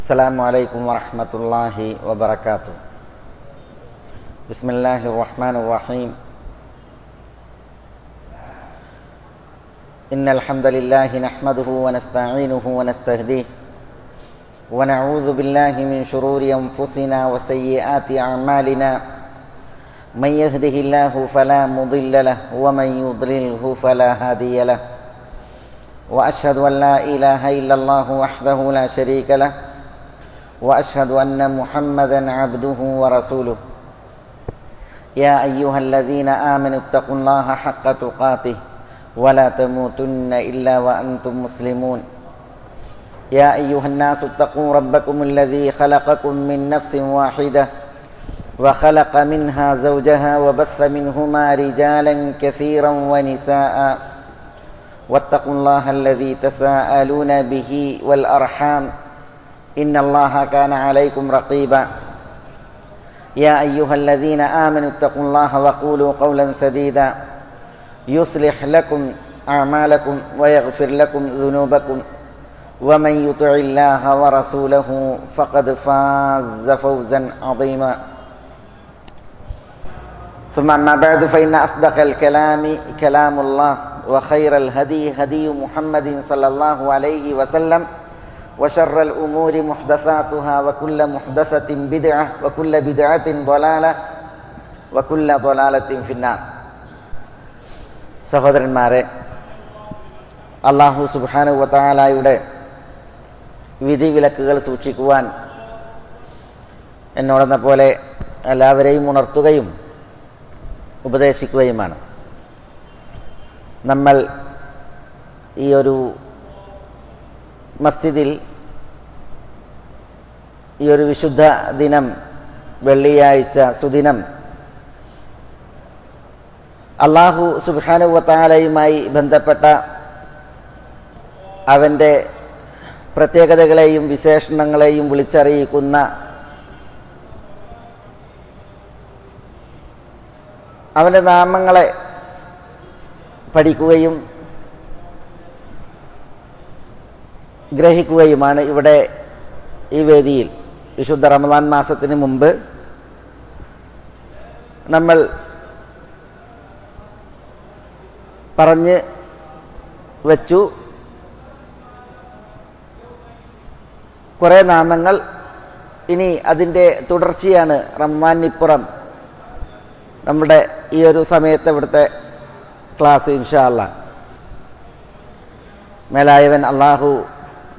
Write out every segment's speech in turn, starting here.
Assalamualaikum warahmatullahi wabarakatuh. Bismillahirrahmanirrahim. Innal hamdalillahi nahmaduhu wa nasta'inuhu wa nastahdihi wa na'udzu billahi min shururi anfusina wa sayyiati a'malina. Man yahdihillahu fala mudilla lahu wa man yudlilhu fala hadiya lahu. Wa ashhadu an la ilaha illallah wahdahu la sharika lahu وأشهد أن محمدًا عبده ورسوله يا أيها الذين آمنوا اتقوا الله حق تقاته ولا تموتن إلا وأنتم مسلمون يا أيها الناس اتقوا ربكم الذي خلقكم من نفس واحدة وخلق منها زوجها وبث منهما رجالًا كثيرًا ونساء واتقوا الله الذي تساءلون به والأرحام إن الله كان عليكم رقيبا يا أيها الذين آمنوا اتقوا الله وقولوا قولا سديدا يصلح لكم أعمالكم ويغفر لكم ذنوبكم ومن يطع الله ورسوله فقد فاز فوزا عظيما ثم أما بعد فإن أصدق الكلام كلام الله وخير الهدي هدي محمد صلى الله عليه وسلم وشر الأمور محدثاتها وكل محدثة بدعة وكل بدعة ضلالة وكل ضلالة في النار. സഹോദരന്മാരെ, അല്ലാഹു സുബ്ഹാനഹു വ തആലയുടെ വിധിവിലക്കുകൾ സൂക്ഷിക്കുവാൻ എന്നോടെന്ന പോലെ എല്ലാവരെയും ഉണർത്തുകയും ഉപദേശിക്കുകയുമാണ്. നമ്മൾ ഈ ഒരു മസ്ജിദിൽ ഈ ഒരു വിശുദ്ധ ദിനം, വെള്ളിയാഴ്ച സുദിനം, അല്ലാഹു സുബ്ഹാനഹു വ തആലയുമായി ബന്ധപ്പെട്ട അവൻ്റെ പ്രത്യേകതകളെയും വിശേഷണങ്ങളെയും വിളിച്ചറിയിക്കുന്ന അവൻ്റെ നാമങ്ങളെ പഠിക്കുകയും ഗ്രഹിക്കുകയുമാണ് ഇവിടെ ഈ വേദിയിൽ വിശുദ്ധ റമദാൻ മാസത്തിന് മുമ്പ് നമ്മൾ പറഞ്ഞ് വച്ചു. കുറേ നാമങ്ങൾ, ഇനി അതിൻ്റെ തുടർച്ചയാണ് റമദാനിപ്പുറം നമ്മുടെ ഈ ഒരു സമയത്ത് ഇവിടുത്തെ ക്ലാസ്. ഇൻഷാ അല്ലാഹ് മേലായവൻ അല്ലാഹു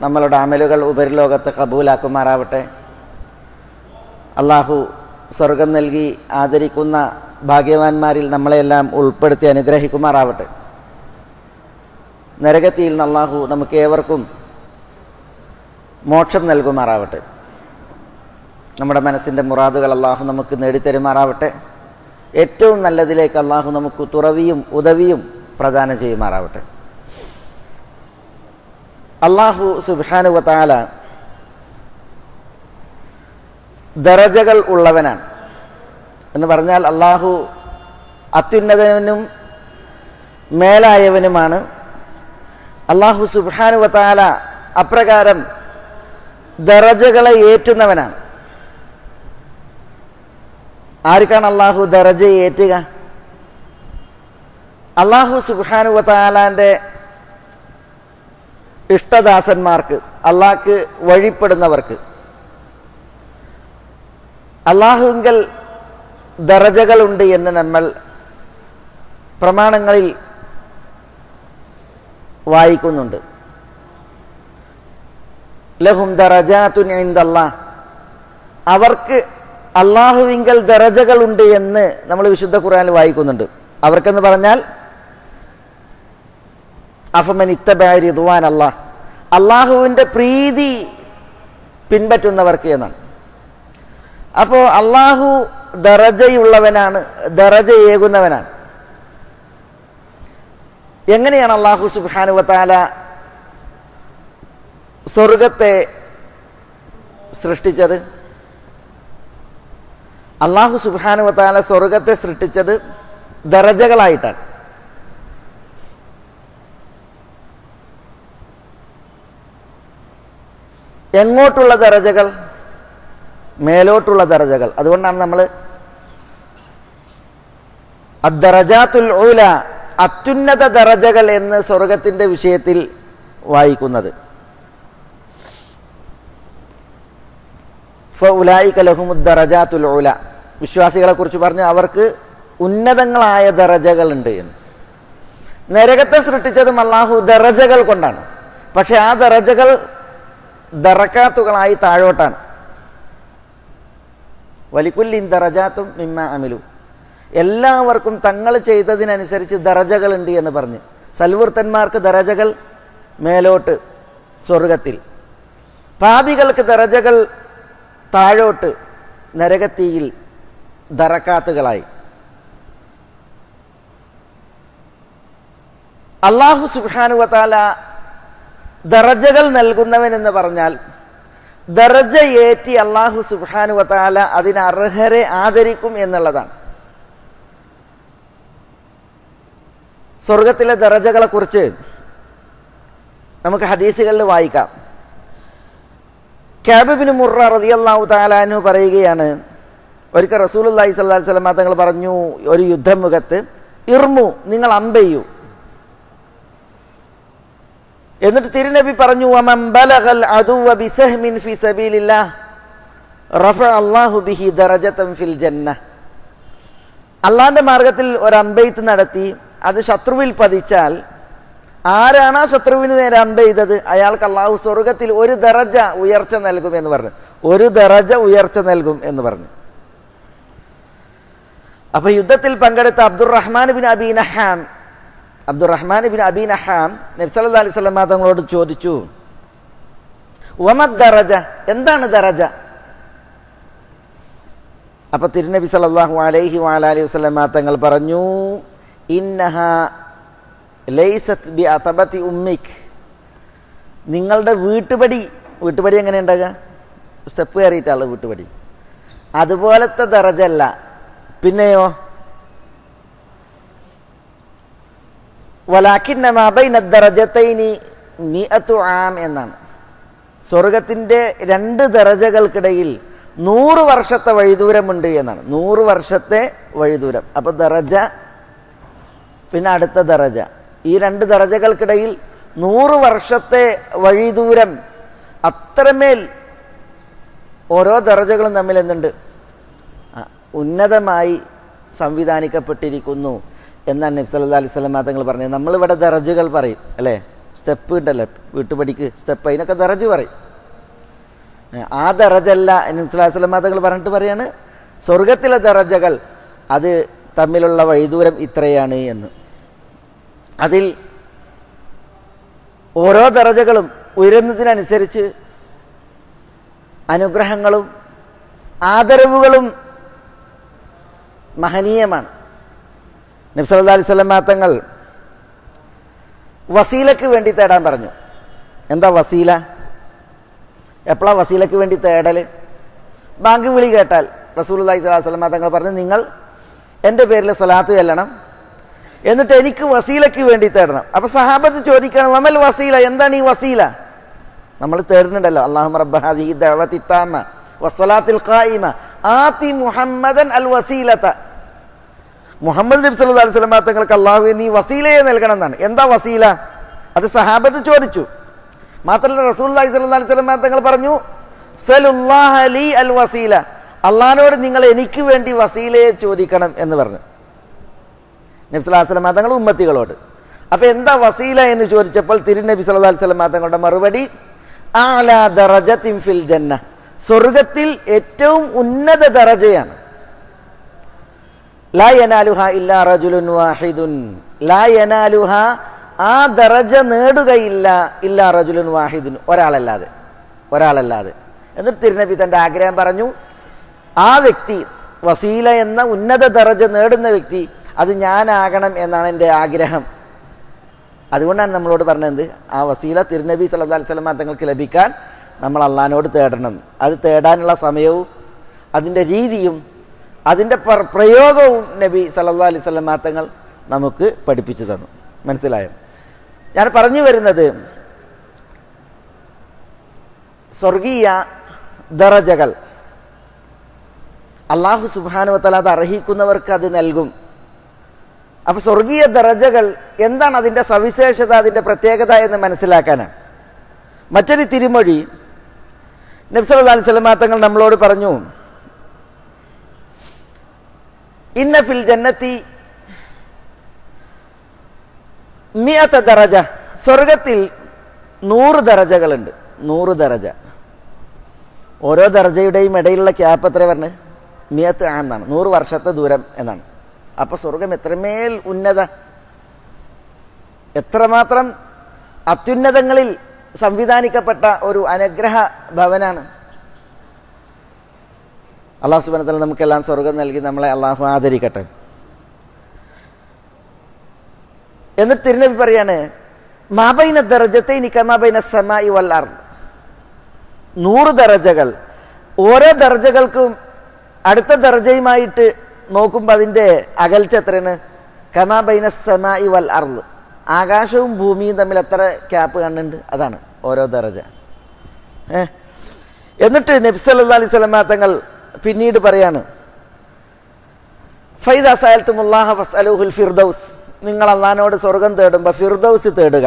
നമ്മളുടെ അമലുകൾ ഉപരിലോകത്ത് കബൂലാക്കുമാറാവട്ടെ. അല്ലാഹു സ്വർഗം നൽകി ആദരിക്കുന്ന ഭാഗ്യവാന്മാരിൽ നമ്മളെല്ലാം ഉൾപ്പെടുത്തി അനുഗ്രഹിക്കുമാറാവട്ടെ. നരകത്തിൽ നിന്ന് അല്ലാഹു നമുക്ക് ഏവർക്കും മോക്ഷം നൽകുമാറാവട്ടെ. നമ്മുടെ മനസ്സിൻ്റെ മുറാദുകൾ അല്ലാഹു നമുക്ക് നേടിത്തരുമാറാവട്ടെ. ഏറ്റവും നല്ലതിലേക്ക് അല്ലാഹു നമുക്ക് തുറവിയും ഉദവിയും പ്രദാനം ചെയ്യുമാറാവട്ടെ. അല്ലാഹു സുബ്ഹാനഹു വ തആല ദറജകൾ ഉള്ളവനാണ് എന്ന് പറഞ്ഞാൽ അല്ലാഹു അത്യുന്നതനും മേലായവനുമാണ്. അല്ലാഹു സുബ്ഹാനഹു വ തആല അപ്രകാരം ദറജകളെ ഏറ്റുന്നവനാണ്. ആർക്കാണ് അല്ലാഹു ദറജ ഏറ്റുക? അല്ലാഹു സുബ്ഹാനഹു വ തആലാന്റെ ഇഷ്ടദാസന്മാർക്ക്, അള്ളാഹ്ക്ക് വഴിപ്പെടുന്നവർക്ക്. അള്ളാഹുവിങ്കൽ ദറജകളുണ്ട് എന്ന് നമ്മൾ പ്രമാണങ്ങളിൽ വായിക്കുന്നുണ്ട്. ലഹും ദറജാതുൻ ഇൻദല്ലാഹ്, അവർക്ക് അള്ളാഹുവിങ്കൽ ദറജകളുണ്ട് എന്ന് നമ്മൾ വിശുദ്ധ ഖുർആനിൽ വായിക്കുന്നുണ്ട്. അവർക്കെന്ന് പറഞ്ഞാൽ അഫമൻ ഇത്തബഅ റിദ്വാൻ അല്ലാഹ്, അള്ളാഹുവിൻ്റെ പ്രീതി പിൻപറ്റുന്നവർക്ക് എന്നാണ്. അപ്പോൾ അള്ളാഹു ദറജയുള്ളവനാണ്, ദറജയേകുന്നവനാണ്. എങ്ങനെയാണ് അല്ലാഹു സുബ്ഹാനഹു വ തആല സ്വർഗത്തെ സൃഷ്ടിച്ചത്? അല്ലാഹു സുബ്ഹാനഹു വ തആല സ്വർഗത്തെ സൃഷ്ടിച്ചത് ദറജകളായിട്ടാണ്. എങ്ങോട്ടുള്ള ദറജകൾ? മേലോട്ടുള്ള ദറജകൾ. അതുകൊണ്ടാണ് നമ്മൾ അദ്ദറജാത്തുൽ ഊല, അത്യുന്നത ദറജകൾ എന്ന് സ്വർഗത്തിൻ്റെ വിഷയത്തിൽ വായിക്കുന്നത്. ഫഉലൈക ലഹുമുദ്ദറജാത്തുൽ ഊല, വിശ്വാസികളെ കുറിച്ച് പറഞ്ഞു അവർക്ക് ഉന്നതങ്ങളായ ദറജകളുണ്ട് എന്ന്. നരകത്തെ സൃഷ്ടിച്ചതും അല്ലാഹു ദറജകൾ കൊണ്ടാണ്. പക്ഷെ ആ ദറജകൾ ദറകാത്തുകളായി താഴോട്ടാണ്. വലിക്കുല്ലിൻ ദറജാത്തും മിമ്മ അമിലു, എല്ലാവർക്കും തങ്ങൾ ചെയ്തതിനനുസരിച്ച് ദറജകളുണ്ട് എന്ന് പറഞ്ഞ്. സൽവൃത്തന്മാർക്ക് ദറജകൾ മേലോട്ട് സ്വർഗത്തിൽ, പാപികൾക്ക് ദറജകൾ താഴോട്ട് നരകത്തീയിൽ ദറകാത്തുകളായി. അല്ലാഹു സുബ്ഹാനഹു വ തആല ദറജകൾ നൽകുന്നവൻ എന്ന് പറഞ്ഞാൽ ദറജ ഏറ്റി അല്ലാഹു സുബ്ഹാനഹു വ തആല അതിന് അർഹരെ ആദരിക്കും എന്നുള്ളതാണ്. സ്വർഗത്തിലെ ദറജകളെ കുറിച്ച് നമുക്ക് ഹദീസുകളിൽ വായിക്കാം. കഅബ് ഇബ്നു മുർറ റളിയല്ലാഹു തആല അൻഹു പറയുകയാണ്, ഒരിക്കൽ റസൂലുള്ളാഹി സ്വല്ലല്ലാഹു അലൈഹി വസല്ലം തങ്ങൾ പറഞ്ഞു, ഒരു യുദ്ധമുഖത്ത് ഇർമു, നിങ്ങൾ അമ്പെയ്യൂ. എന്നിട്ട് തിരുനബി പറഞ്ഞു, വമൻ ബലഗൽ അദുവ ബിസഹ്മിൻ ഫീ സബീലില്ലാഹ് റഫഅ അല്ലാഹു ബിഹി ദറജതൻ ഫിൽ ജന്ന. അള്ളാന്റെ മാർഗത്തിൽ ഒരു അമ്പെയ്ത്ത് നടത്തി അത് ശത്രുവിൽ പതിച്ചാൽ, ആരാണ് ആ ശത്രുവിന് നേരെ അമ്പെയ്തത് അയാൾക്ക് അള്ളാഹു സ്വർഗത്തിൽ ഒരു ദറജ ഉയർച്ച നൽകും എന്ന് പറഞ്ഞു. ഒരു ദറജ ഉയർച്ച നൽകും എന്ന് പറഞ്ഞു. അപ്പൊ യുദ്ധത്തിൽ പങ്കെടുത്ത അബ്ദുറഹ്മാൻ ബിൻ അബീ നഹാം നബി സല്ലല്ലാഹു അലൈഹി വസല്ലം തങ്ങളോട് ചോദിച്ചു, വമദ് ദറജ, എന്താണ് ദറജ? അപ്പൊ തിരുനബി സല്ലല്ലാഹു അലൈഹി വസല്ലം തങ്ങൾ പറഞ്ഞു, ഇന്നഹാ ലൈസത് ബി അതബതി ഉമ്മിക്, നിങ്ങളുടെ വീട്ടുപടി എങ്ങനെ ഉണ്ടാകുക? സ്റ്റെപ്പ് കയറിയിട്ടാണ് വീട്ടുപടി, അതുപോലത്തെ ദറജല്ല. പിന്നെയോ, വലാകിന്ന മാ ബൈന ദറജതൈനി മിഅതു ആം എന്നാണ്. സ്വർഗത്തിൻ്റെ രണ്ട് ദറജകൾക്കിടയിൽ 100 വർഷത്തെ വഴിദൂരമുണ്ട് എന്നാണ്. 100 വർഷത്തെ വഴിദൂരം. അപ്പോൾ ദറജ പിന്നെ അടുത്ത ദറജ, ഈ രണ്ട് ദറജകൾക്കിടയിൽ 100 വർഷത്തെ വഴിദൂരം. അത്രമേൽ ഓരോ ദറജകളും തമ്മിൽ എന്തുണ്ട്? ഉന്നതമായി സംവിധാനിക്കപ്പെട്ടിരിക്കുന്നു എന്നാണ് നബി സല്ലല്ലാഹു അലൈഹി വസല്ലം തങ്ങൾ പറഞ്ഞത്. നമ്മളിവിടെ ദറജകൾ പറയും അല്ലേ, സ്റ്റെപ്പ് ഉണ്ടല്ലോ വീട്ടുപടിക്ക് സ്റ്റെപ്പ്, അതിനൊക്കെ ദറജ് പറയും. ആ ദറജല്ല നബി സല്ലല്ലാഹു അലൈഹി വസല്ലം തങ്ങൾ പറഞ്ഞിട്ട് പറയാണ്, സ്വർഗത്തിലെ ദറജകൾ അത് തമ്മിലുള്ള വഴിദൂരം ഇത്രയാണ് എന്ന്. അതിൽ ഓരോ ദറജകളും ഉയരുന്നതിനനുസരിച്ച് അനുഗ്രഹങ്ങളും ആദരവുകളും മഹനീയമാണ്. നബി സല്ലല്ലാഹു അലൈഹി വസല്ലം തങ്ങൾ വസീലയ്ക്ക് വേണ്ടി തേടാൻ പറഞ്ഞു. എന്താ വസീല? എപ്പോഴാണ് വസീലയ്ക്ക് വേണ്ടി തേടൽ? ബാങ്ക് വിളി കേട്ടാൽ റസൂലുള്ളാഹി സ്വല്ലല്ലാഹു അലൈഹി വസല്ലം തങ്ങൾ പറഞ്ഞു, നിങ്ങൾ എൻ്റെ പേരിൽ സ്വലാത്ത് ചൊല്ലണം, എന്നിട്ട് എനിക്ക് വസീലയ്ക്ക് വേണ്ടി തേടണം. അപ്പോൾ സഹാബത്ത് ചോദിക്കണം, വമൽ വസീല, എന്താണ് ഈ വസീല? നമ്മൾ തേടുന്നുണ്ടല്ലോ, അല്ലാഹുമ്മ റബ്ബ ഹാദിഹി ദഅവതി താമ്മ വസ്സലാത്തിൽ ഖായിമ ആതി മുഹമ്മദൻ അൽ വസീലത. മുഹമ്മദ് നബി സല്ലല്ലാഹു അലൈഹി വസല്ലം തങ്ങൾക്ക് അല്ലാഹുവേ നീ വസീലയെ നൽകണം എന്നാണ്. എന്താ വസീല? അത് സഹാബത്ത് ചോദിച്ചു. മാത്രമല്ല റസൂലുള്ളാഹി സ്വല്ലല്ലാഹു അലൈഹി വസല്ലം തങ്ങൾ പറഞ്ഞു, സലുല്ലാഹ ലി അൽ വസീല, അള്ളാഹിനോട് നിങ്ങൾ എനിക്ക് വേണ്ടി വസീലയെ ചോദിക്കണം എന്ന് പറഞ്ഞു നബി സല്ലല്ലാഹു അലൈഹി വസല്ലം തങ്ങൾ ഉമ്മത്തികളോട്. അപ്പോൾ എന്താ വസീല എന്ന് ചോദിച്ചപ്പോൾ തിരുനബി സല്ലല്ലാഹു അലൈഹി വസല്ലം തങ്ങളുടെ മറുപടി, അഅ്ലാ ദറജത്തിൻ ഫിൽ ജന്ന, സ്വർഗത്തിൽ ഏറ്റവും ഉന്നത ദറജയാണ്. ലാ യനാലുഹാ ഇല്ലാ റജുലുൻ വാഹിദുൻ, ലാ യനാലുഹാ, ആ ദറജ നേടുകയില്ല, ഇല്ലാ റജുലുൻ വാഹിദുൻ, ഒരാളല്ലാതെ. എന്നിട്ട് തിരുനബി തൻ്റെ ആഗ്രഹം പറഞ്ഞു, ആ വ്യക്തി വസീല എന്ന ഉന്നത ദറജ നേടുന്ന വ്യക്തി അത് ഞാനാകണം എന്നാണ് എൻ്റെ ആഗ്രഹം. അതുകൊണ്ടാണ് നമ്മളോട് പറഞ്ഞത്, ആ വസീല തിരുനബി സല്ലല്ലാഹു അലൈഹി വസല്ലം തങ്ങൾക്ക് ലഭിക്കാൻ നമ്മൾ അള്ളാഹിനോട് തേടണം. അത് തേടാനുള്ള സമയവും അതിൻ്റെ രീതിയും അതിൻ്റെ പ്രയോഗവും നബി സല്ലല്ലാഹു അലൈഹി വസല്ലം തങ്ങൾ നമുക്ക് പഠിപ്പിച്ചു തന്നു. മനസ്സിലായോ? ഞാൻ പറഞ്ഞു വരുന്നത്, സ്വർഗീയ ദറജകൾ അല്ലാഹു സുബ്ഹാനഹു വ തആല അത് അർഹിക്കുന്നവർക്ക് അത് നൽകും. അപ്പോൾ സ്വർഗീയ ദറജകൾ എന്താണ്, അതിൻ്റെ സവിശേഷത, അതിൻ്റെ പ്രത്യേകത എന്ന് മനസ്സിലാക്കാനാണ്. മറ്റൊരു തിരുമൊഴി നബി സല്ലല്ലാഹു അലൈഹി വസല്ലം തങ്ങൾ നമ്മളോട് പറഞ്ഞു, ഇന്ന ഫിൽ ജന്നത്തി മിഅത ദറജ, സ്വർഗത്തിൽ 100 ദറജകളുണ്ട്. 100 ദറജ. ഓരോ ദറജയുടെയും ഇടയിലുള്ള ക്യാപ്പ് എത്ര പറഞ്ഞ്? മിഅത്ത് ആം എന്നാണ്, 100 വർഷത്തെ ദൂരം എന്നാണ്. അപ്പോൾ സ്വർഗം എത്രമേൽ ഉന്നത, എത്രമാത്രം അത്യുന്നതങ്ങളിൽ സംവിധാനിക്കപ്പെട്ട ഒരു അനുഗ്രഹ ഭവനാണ്. അല്ലാഹു സുബ്ഹാനഹു വ തആല നമുക്കെല്ലാം സ്വർഗം നൽകി നമ്മളെ അല്ലാഹു ആദരിക്കട്ടെ. എന്നിട്ട് തിരുനബി പറയാണ്, മാബൈന ദറജത്തൈനി കമാ ബൈന സമാഇ വൽ അർദ്. 100 ദറജകൾ, ഓരോ ദറജകൾക്കും അടുത്ത ദറജയുമായിട്ട് നോക്കുമ്പോൾ അതിൻ്റെ അകൽച്ച എത്രയാണ്? കമാ ബൈന സമാഇ വൽ അർദ്, ആകാശവും ഭൂമിയും തമ്മിൽ എത്ര ക്യാപ്പ് കണ്ടുണ്ട്, അതാണ് ഓരോ ദറജ. എന്നിട്ട് നബി സല്ലല്ലാഹു അലൈഹി വസല്ലം തങ്ങൾ പിന്നീട് പറയാണ്, ഫൈദാ സഅൽതുമുല്ലാഹ ഫസ്അലൂഹുൽ ഫിർദൗസ്, നിങ്ങൾ അല്ലാഹുവിനോട് സ്വർഗം തേടുമ്പോൾ ഫിർദൗസ് തേടുക.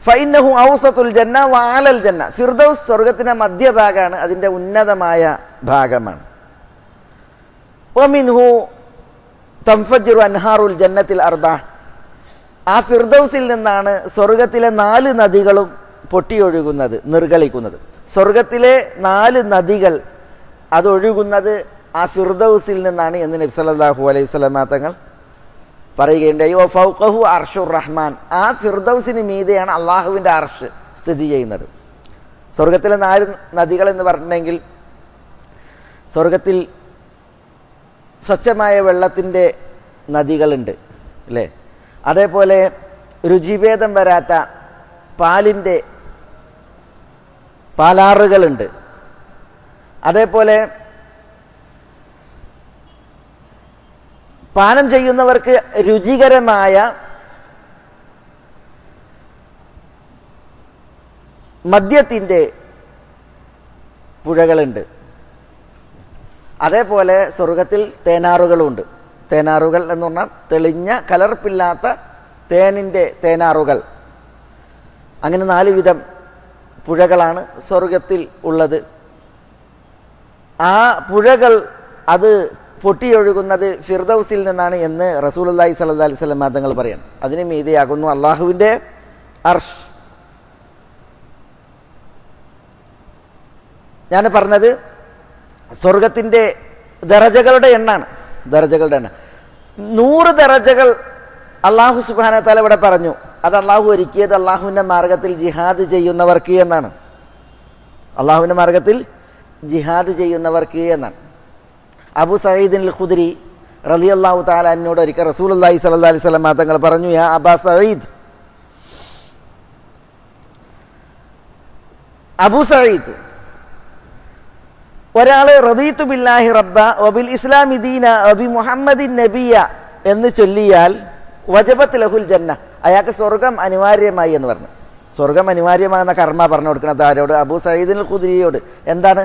ഫഇന്നഹു ഔസത്തുൽ ജന്ന വഅലൽ ജന്ന, ഫിർദൗസ് സ്വർഗത്തിൻ്റെ മധ്യഭാഗമാണ്, അതിൻ്റെ ഉന്നതമായ ഭാഗമാണ്. വമിൻഹു തൻഫജ്ജിറു അൻഹാറുൽ ജന്നത്തിൽ അർബഅ, ആ ഫിർദൗസിൽ നിന്നാണ് സ്വർഗത്തിലെ 4 നദികളും പൊട്ടിയൊഴുകുന്നത്, നിർഗളിക്കുന്നത്. സ്വർഗത്തിലെ 4 നദികൾ അതൊഴുകുന്നത് ആ ഫിർദൗസിൽ നിന്നാണ് എന്ന് നബി സല്ലല്ലാഹു അലൈഹി വസല്ലം തങ്ങൾ പറയുകയുണ്ടായി. ഓ ഫൗഖഹു അർഷുർ റഹ്മാൻ, ആ ഫിർദൗസിന് മീതെയാണ് അള്ളാഹുവിൻ്റെ അർഷ് സ്ഥിതി ചെയ്യുന്നത്. സ്വർഗത്തിലെ 4 നദികൾ എന്ന് പറഞ്ഞിട്ടുണ്ടെങ്കിൽ, സ്വർഗത്തിൽ സ്വച്ഛമായ വെള്ളത്തിൻ്റെ നദികളുണ്ട് അല്ലേ, അതേപോലെ രുചിഭേദം വരാത്ത പാലിൻ്റെ പാലാറുകളുണ്ട്, അതേപോലെ പാനം ചെയ്യുന്നവർക്ക് രുചികരമായ മദ്യത്തിൻ്റെ പുഴകളുണ്ട്. അതേപോലെ സ്വർഗത്തിൽ തേനാറുകളുണ്ട്. തേനാറുകൾ എന്ന് പറഞ്ഞാൽ തെളിഞ്ഞ കലർപ്പില്ലാത്ത തേനിൻ്റെ തേനാറുകൾ. അങ്ങനെ 4 വിധം പുഴകളാണ് സ്വർഗത്തിൽ ഉള്ളത്. ആ പുഴകൾ അത് പൊട്ടിയൊഴുകുന്നത് ഫിർദൗസിൽ നിന്നാണ് എന്ന് റസൂലുള്ളാഹി സ്വല്ലല്ലാഹു അലൈഹി വസല്ലം തങ്ങൾ പറയാണ്. അതിന് മീതെയാകുന്നു അള്ളാഹുവിൻ്റെ അർഷ്. ഞാൻ പറഞ്ഞത് സ്വർഗത്തിൻ്റെ ദറജകളുടെ എണ്ണാണ്, ദറജകളുടെ എണ്ണം. 100 ദറജകൾ അള്ളാഹു സുബ്ഹാനഹു വ തആല ഇവിടെ പറഞ്ഞു. അത് അള്ളാഹു ഒരുക്കിയത് അള്ളാഹുവിൻ്റെ മാർഗത്തിൽ ജിഹാദ് ചെയ്യുന്നവർക്ക് എന്നാണ്. അള്ളാഹുവിൻ്റെ മാർഗത്തിൽ ജിഹാദ് ചെയ്യുന്നവർക്ക് എന്നാണ്. അബൂ സഈദ് അൽ ഖുദ്രി റളിയല്ലാഹു തആല അൻഹുവോട് ഒരിക്കൽ റസൂലുള്ളാഹി സ്വല്ലല്ലാഹു അലൈഹി വസല്ലം തങ്ങൾ പറഞ്ഞു, യാ അബാ സഈദ്, അബൂ സഈദ്, ഒരാൾ റദീതു ബില്ലാഹി റബ്ബ വബിൽ ഇസ്ലാമി ദീന വബി മുഹമ്മദിൻ നബിയ എന്ന് ചൊല്ലിയാൽ വജബത്ത് ലഹുൽ ജന്ന, അയാൾക്ക് സ്വർഗം അനിവാര്യമായി എന്ന് പറഞ്ഞു. സ്വർഗം അനിവാര്യമാകുന്ന കർമ്മ പറഞ്ഞു കൊടുക്കുന്നത് ആരോട്? അബൂ സഈദ് അൽ ഖുദ്രിയോട്. എന്താണ്?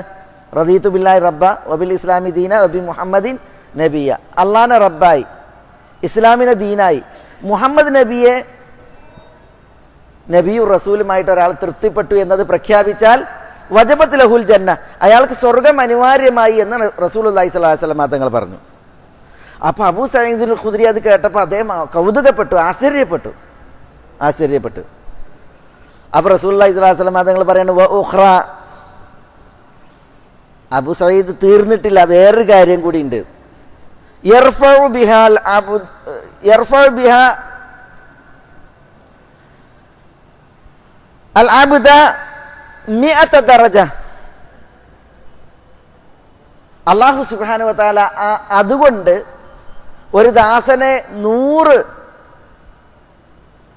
റദീതു ബില്ലാഹി റബ്ബ വബിൽ ഇസ്ലാമി ദീന വബി മുഹമ്മദിൻ നബിയ, അള്ളാഹിനെ റബ്ബായി, ഇസ്ലാമിനെ ദീനായി, മുഹമ്മദ് നബിയെ നബിയും റസൂലുമായിട്ട് ഒരാൾ തൃപ്തിപ്പെട്ടു എന്നത് പ്രഖ്യാപിച്ചാൽ വജബത്ത് ലഹുൽ ജന്ന, അയാൾക്ക് സ്വർഗം അനിവാര്യമായി എന്ന് റസൂലുള്ളാഹി സ്വല്ലല്ലാഹു അലൈഹി വസല്ലം തങ്ങൾ പറഞ്ഞു. അപ്പോൾ അബൂ സഈദ് അൽ ഖുദ്രി അത് കേട്ടപ്പോൾ അദ്ദേഹം കൗതുകപ്പെട്ടു, ആശ്ചര്യപ്പെട്ടു. അപ്പോൾ റസൂലുള്ളാഹി സ്വല്ലല്ലാഹു അലൈഹി വസല്ലം തങ്ങൾ പറയുന്നത്, വ ഉഖ്റ, അബൂ സഈദ് തീർന്നിട്ടില്ല, വേറൊരു കാര്യം കൂടി ഉണ്ട്. യർഫഉ ബിഹാ അൽ അബ്ദ മിഅത ദറജ, അല്ലാഹു സുബ്ഹാനഹു വ തആല അതുകൊണ്ട് ഒരു ദാസനെ 100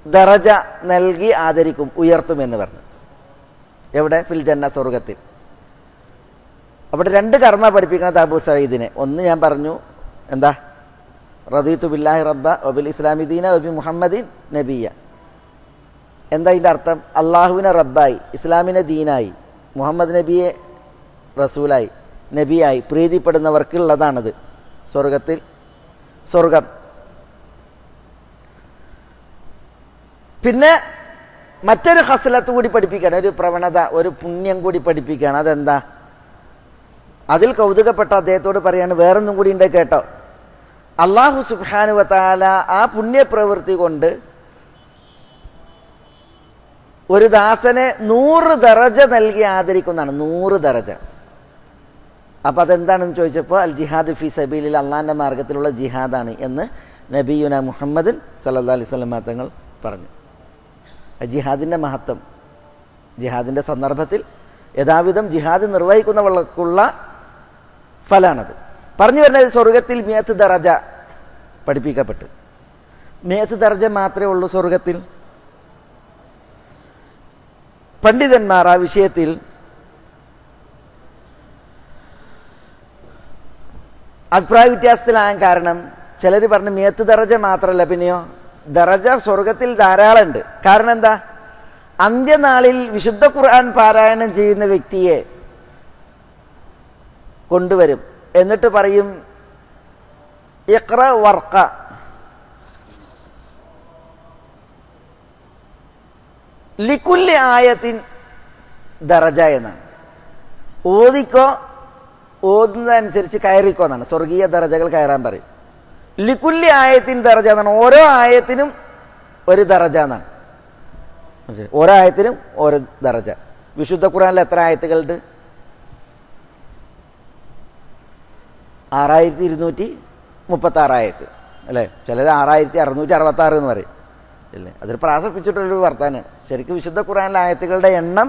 ദറജ നൽകി ആദരിക്കും, ഉയർത്തുമെന്ന് പറഞ്ഞു. എവിടെ? ഫിൽ ജന്ന, സ്വർഗത്തിൽ. അവിടെ 2 കർമ്മ പഠിപ്പിക്കുന്നത് അബൂ സഈദിനെ. ഒന്ന് ഞാൻ പറഞ്ഞു, എന്താ? റദീതു ബില്ലാഹി റബ്ബ വബിൽ ഇസ്ലാമി ദീന വബി മുഹമ്മദിൻ നബിയ. എന്താ ഇതിൻ്റെ അർത്ഥം? അള്ളാഹുവിനെ റബ്ബായി, ഇസ്ലാമിനെ ദീനായി, മുഹമ്മദ് നബിയെ റസൂലായി നബിയായി പ്രീതിപ്പെടുന്നവർക്കുള്ളതാണത് സ്വർഗം. പിന്നെ മറ്റൊരു ഹസ്ലത്ത് കൂടി പഠിപ്പിക്കുകയാണ്, ഒരു പ്രവണത, ഒരു പുണ്യം കൂടി പഠിപ്പിക്കുകയാണ്. അതെന്താ? അതിൽ കൗതുകപ്പെട്ട അദ്ദേഹത്തോട് പറയാണ്, വേറൊന്നും കൂടി ഉണ്ട് കേട്ടോ. അല്ലാഹു സുബ്ഹാനഹു വ തആല ആ പുണ്യപ്രവൃത്തി കൊണ്ട് ഒരു ദാസനെ 100 ദറജ നൽകി ആദരിക്കുന്നതാണ്. 100 ദറജ. അപ്പം അതെന്താണെന്ന് ചോദിച്ചപ്പോൾ അൽ ജിഹാദ് ഫി സബീലിൽ, അള്ളാഹിൻ്റെ മാർഗത്തിലുള്ള ജിഹാദാണ് എന്ന് നബിയുന മുഹമ്മദ് സല്ലല്ലാഹു അലൈഹി വസല്ലം തങ്ങൾ പറഞ്ഞു. ജിഹാദിൻ്റെ മഹത്വം, ജിഹാദിൻ്റെ സന്ദർഭത്തിൽ യഥാവിധം ജിഹാദ് നിർവഹിക്കുന്നവർക്കുള്ള ഫലാണത്. പറഞ്ഞു വരുന്നത് സ്വർഗത്തിൽ 100 ദറജ പഠിപ്പിക്കപ്പെട്ട്. 100 ദറജ മാത്രമേ ഉള്ളൂ സ്വർഗത്തിൽ. പണ്ഡിതന്മാർ ആ വിഷയത്തിൽ അഭിപ്രായ വ്യത്യാസത്തിലാകാൻ കാരണം, ചിലർ പറഞ്ഞു 100 ദറജ മാത്രമല്ല, പിന്നെയോ ദറജ സ്വർഗത്തിൽ ധാരാളമുണ്ട്. കാരണം എന്താ? അന്ത്യനാളിൽ വിശുദ്ധ ഖുർആൻ പാരായണം ചെയ്യുന്ന വ്യക്തിയെ കൊണ്ടുവരും. എന്നിട്ട് പറയും ഇഖ്റ വർഖ, ലിക്കുല്ലി ആയത്തിൻ ദറജ എന്നാണ്. ഓതിക്കോ, ഓതുന്നതനുസരിച്ച് കയറിക്കോ എന്നാണ്. സ്വർഗീയ ദറജകൾ കയറാൻ പറയും. ലിക്കുല്ലി ആയത്തിൻ ദറജ എന്നാണ്. ഓരോ ആയത്തിനും ഒരു ദറജ എന്നാണ്. ഓരോ ആയത്തിനും ഓരോ ദറജ. വിശുദ്ധ ഖുർആനിൽ എത്ര ആയത്തുകളുണ്ട്? 6236 ആയത്ത് അല്ലേ? ചിലർ 6666 എന്ന് പറയും അല്ലേ? അതൊരു പ്രാസപ്പിച്ചിട്ടുള്ളൊരു വർത്താനാണ്. ശരിക്കും വിശുദ്ധ ഖുർആനിലെ ആയത്തുകളുടെ എണ്ണം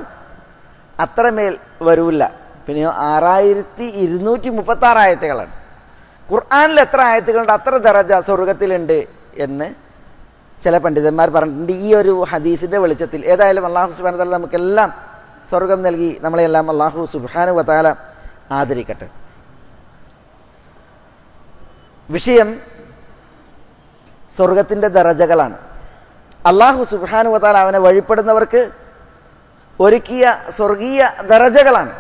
അത്രമേൽ വരൂല്ല. പിന്നെയോ 6236 ആയത്തുകളാണ്. ഖുർആനിൽ എത്ര ആയത്തുകളുണ്ട് അത്ര ദറജ സ്വർഗത്തിലുണ്ട് എന്ന് ചില പണ്ഡിതന്മാർ പറഞ്ഞിട്ടുണ്ട്. ഈ ഒരു ഹദീസിൻ്റെ വെളിച്ചത്തിൽ ഏതായാലും അല്ലാഹു സുബ്ഹാനഹു വ തആല നമുക്കെല്ലാം സ്വർഗം നൽകി നമ്മളെല്ലാം അല്ലാഹു സുബ്ഹാനഹു വ തആല ആദരിക്കട്ടെ. വിഷയം സ്വർഗത്തിൻ്റെ ദറജകളാണ്. അല്ലാഹു സുബ്ഹാനഹു വ തആല അവനെ വഴിപ്പെടുന്നവർക്ക് ഒരുക്കിയ സ്വർഗീയ ദറജകളാണ്.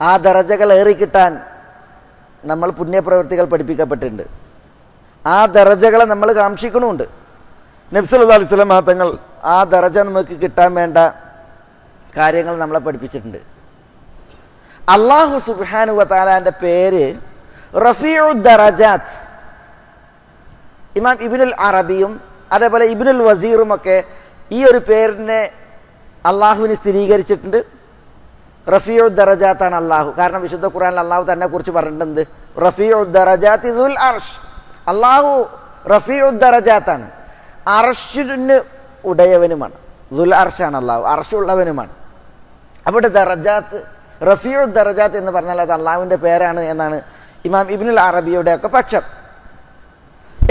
ആ ദറജകൾ ഏറിക്കിട്ടാൻ നമ്മൾ പുണ്യപ്രവൃത്തികൾ പഠിപ്പിക്കപ്പെട്ടിട്ടുണ്ട്. ആ ദറജകളെ നമ്മൾ കാക്ഷിക്കണമുണ്ട്. നബി സല്ലല്ലാഹു അലൈഹി വസല്ലം തങ്ങൾ ആ ദറജ നമുക്ക് കിട്ടാൻ വേണ്ട കാര്യങ്ങൾ നമ്മളെ പഠിപ്പിച്ചിട്ടുണ്ട്. അല്ലാഹു സുബ്ഹാനഹു വ തആലാന്റെ പേര് റഫീഉ ദറജാത്ത്. ഇമാം ഇബ്നുൽ അറബിയും അതേപോലെ ഇബ്നുൽ വസീറും ഒക്കെ ഈ ഒരു പേരിനെ അള്ളാഹുവിന് സ്ഥിരീകരിച്ചിട്ടുണ്ട്. റഫീഉ ദറജാത്താണ് അള്ളാഹു. കാരണം വിശുദ്ധ ഖുർആനിൽ അള്ളാഹു തന്നെ കുറിച്ച് പറഞ്ഞിട്ടുണ്ട്, റഫീഉ ദറജാത്തി ദുൽ അർഷ്. അള്ളാഹു റഫീഉ ദറജാത്താണ്, അർഷിന് ഉടയവനുമാണ്. ദുൽ അർഷാണ് അള്ളാഹു, അർഷുള്ളവനുമാണ്. അവിടെ ദറജാത്ത്, റഫീഉ ദറജാത്ത് എന്ന് പറഞ്ഞാൽ അത് അള്ളാഹുവിൻ്റെ പേരാണ് എന്നാണ് ഇമാം ഇബ്നുൽ അറബിയുടെ ഒക്കെ പക്ഷം.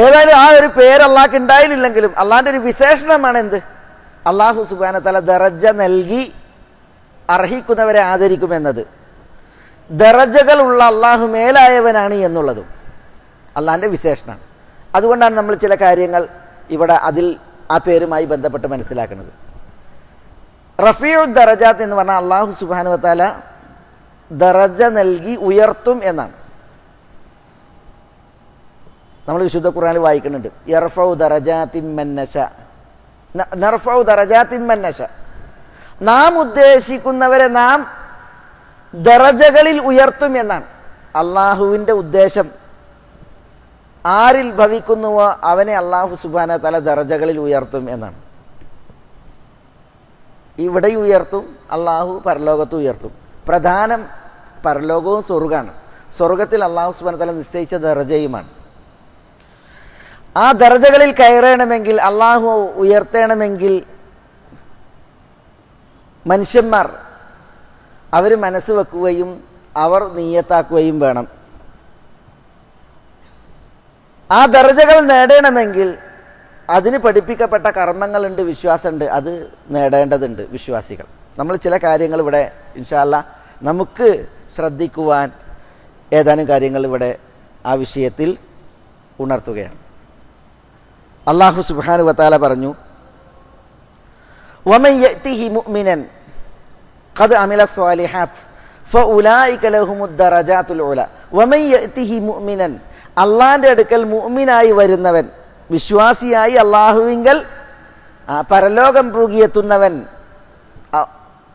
ഏതായാലും ആ ഒരു പേര് അള്ളാഹ്ക്ക് ഉണ്ടായില്ലെങ്കിലും അള്ളാഹിൻ്റെ ഒരു വിശേഷണമാണ് എന്ത്? അള്ളാഹു സുബ്ഹാനഹു വ തആല ദറജ നൽകി അർഹിക്കുന്നവരെ ആദരിക്കുമെന്നത്. ദറജകളുള്ള അള്ളാഹു മേലായവനാണ് എന്നുള്ളതും അള്ളാഹിൻ്റെ വിശേഷണമാണ്. അതുകൊണ്ടാണ് നമ്മൾ ചില കാര്യങ്ങൾ ഇവിടെ അതിൽ ആ പേരുമായി ബന്ധപ്പെട്ട് മനസ്സിലാക്കുന്നത്. റഫീഉ ദറജാത്ത് എന്ന് പറഞ്ഞാൽ അള്ളാഹു സുബ്ഹാനഹു വ തആല ദറജ നൽകി ഉയർത്തും എന്നാണ്. നമ്മൾ വിശുദ്ധ ഖുർആനിൽ വായിക്കുന്നുണ്ട്, യർഫഉ ദറജാതിൻ മൻ നശാ, നർഫഉ ദറജാതിൻ മൻ നശാ. നാം ഉദ്ദേശിക്കുന്നവരെ നാം ദറജകളിൽ ഉയർത്തും എന്നാണ്. അള്ളാഹുവിൻ്റെ ഉദ്ദേശം ആരിൽ ഭവിക്കുന്നുവോ അവനെ അള്ളാഹു സുബ്ഹാനഹു വ തആല ദറജകളിൽ ഉയർത്തും എന്നാണ്. ഇവിടെ ഉയർത്തും, അള്ളാഹു പരലോകത്ത് ഉയർത്തും. പ്രധാനം പരലോകവും സ്വർഗ്ഗമാണ്. സ്വർഗത്തിൽ അള്ളാഹു സുബ്ഹാനഹു വ തആല നിശ്ചയിച്ച ദറജയുമാണ്. ആ ദറജകളിൽ കയറണമെങ്കിൽ, അള്ളാഹു ഉയർത്തണമെങ്കിൽ മനുഷ്യന്മാർ അവർ മനസ്സ് വെക്കുകയും അവർ നിയ്യത്താക്കുകയും വേണം. ആ ദറജകൾ നേടണമെങ്കിൽ അതിന് പഠിപ്പിക്കപ്പെട്ട കർമ്മങ്ങളുണ്ട്, വിശ്വാസമുണ്ട്. അത് നേടേണ്ടതുണ്ട് വിശ്വാസികൾ. നമ്മൾ ചില കാര്യങ്ങൾ ഇവിടെ ഇൻഷാ അല്ലാഹ് നമുക്ക് ശ്രദ്ധിക്കുവാൻ ഏതാനും കാര്യങ്ങൾ ഇവിടെ ആ വിഷയത്തിൽ ഉണർത്തുകയാണ്. അല്ലാഹു സുബ്ഹാനഹു വ തആല പറഞ്ഞു, വമൻ യഅതിഹി മുഅ്മിനൻ ഖദ് അമില സ്വാലിഹാത്ത് ഫഉലൈക ലഹുമുദ് ദറജാത്തുൽ ഉല വമൻ യഅതിഹി മുഅ്മിനൻ അള്ളാഹിൻ്റെ അടുക്കൽ മുഅ്മിനായി വരുന്നവൻ, വിശ്വാസിയായി അള്ളാഹുവിങ്കൽ പരലോകം പൂകിയെത്തുന്നവൻ,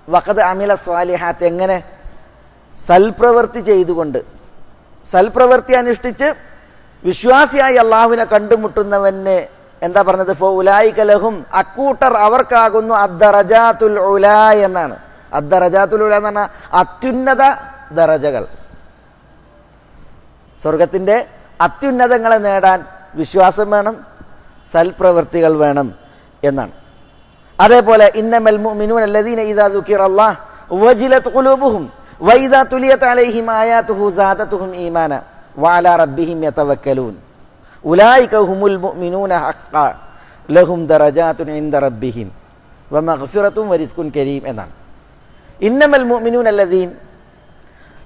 വഖദ് അമില സ്വാലിഹാത്ത് എങ്ങനെ? സൽപ്രവൃത്തി ചെയ്തുകൊണ്ട്, സൽപ്രവൃത്തി അനുഷ്ഠിച്ച് വിശ്വാസിയായി അള്ളാഹുവിനെ കണ്ടുമുട്ടുന്നവന് എന്താ പറഞ്ഞത്? ഫൗലൈക ലഹും, അക്കൂട്ടർ അവർക്കാകുന്നു അദ്ദറജാത്തുൽ ഉല എന്നാണ്. അദ്ദറജാത്തുൽ ഉല എന്ന് പറഞ്ഞാൽ അത്യുന്നത ദറജകൾ. സ്വർഗത്തിൻ്റെ അത്യുന്നതങ്ങളെ നേടാൻ വിശ്വാസം വേണം, സൽപ്രവൃത്തികൾ വേണം എന്നാണ്. അതേപോലെ ഇന്നമൽ മുഅ്മിനൂന അല്ലദീന ഇദാ ദുകിറല്ലാഹ് വജിലത് ഖുലൂബുഹും വഇദാ തുലിയത് അലൈഹിം ആയാതുഹു സാദതുഹും ഈമാന വഅലാ റബ്ബിഹിം യതവക്കലൂൻ ഉലൈക ഹുമുൽ മുഅ്മിനൂന ഹഖ്ഖാ ലഹും ദറജാതുൻ ഇൻദ റബ്ബിഹിം വമഗ്ഫിറത്തും വറിസ്കുൻ കരീം എന്നാണ്. ഇന്നമൽ മുഅ്മിനൂന അല്ലദീൻ,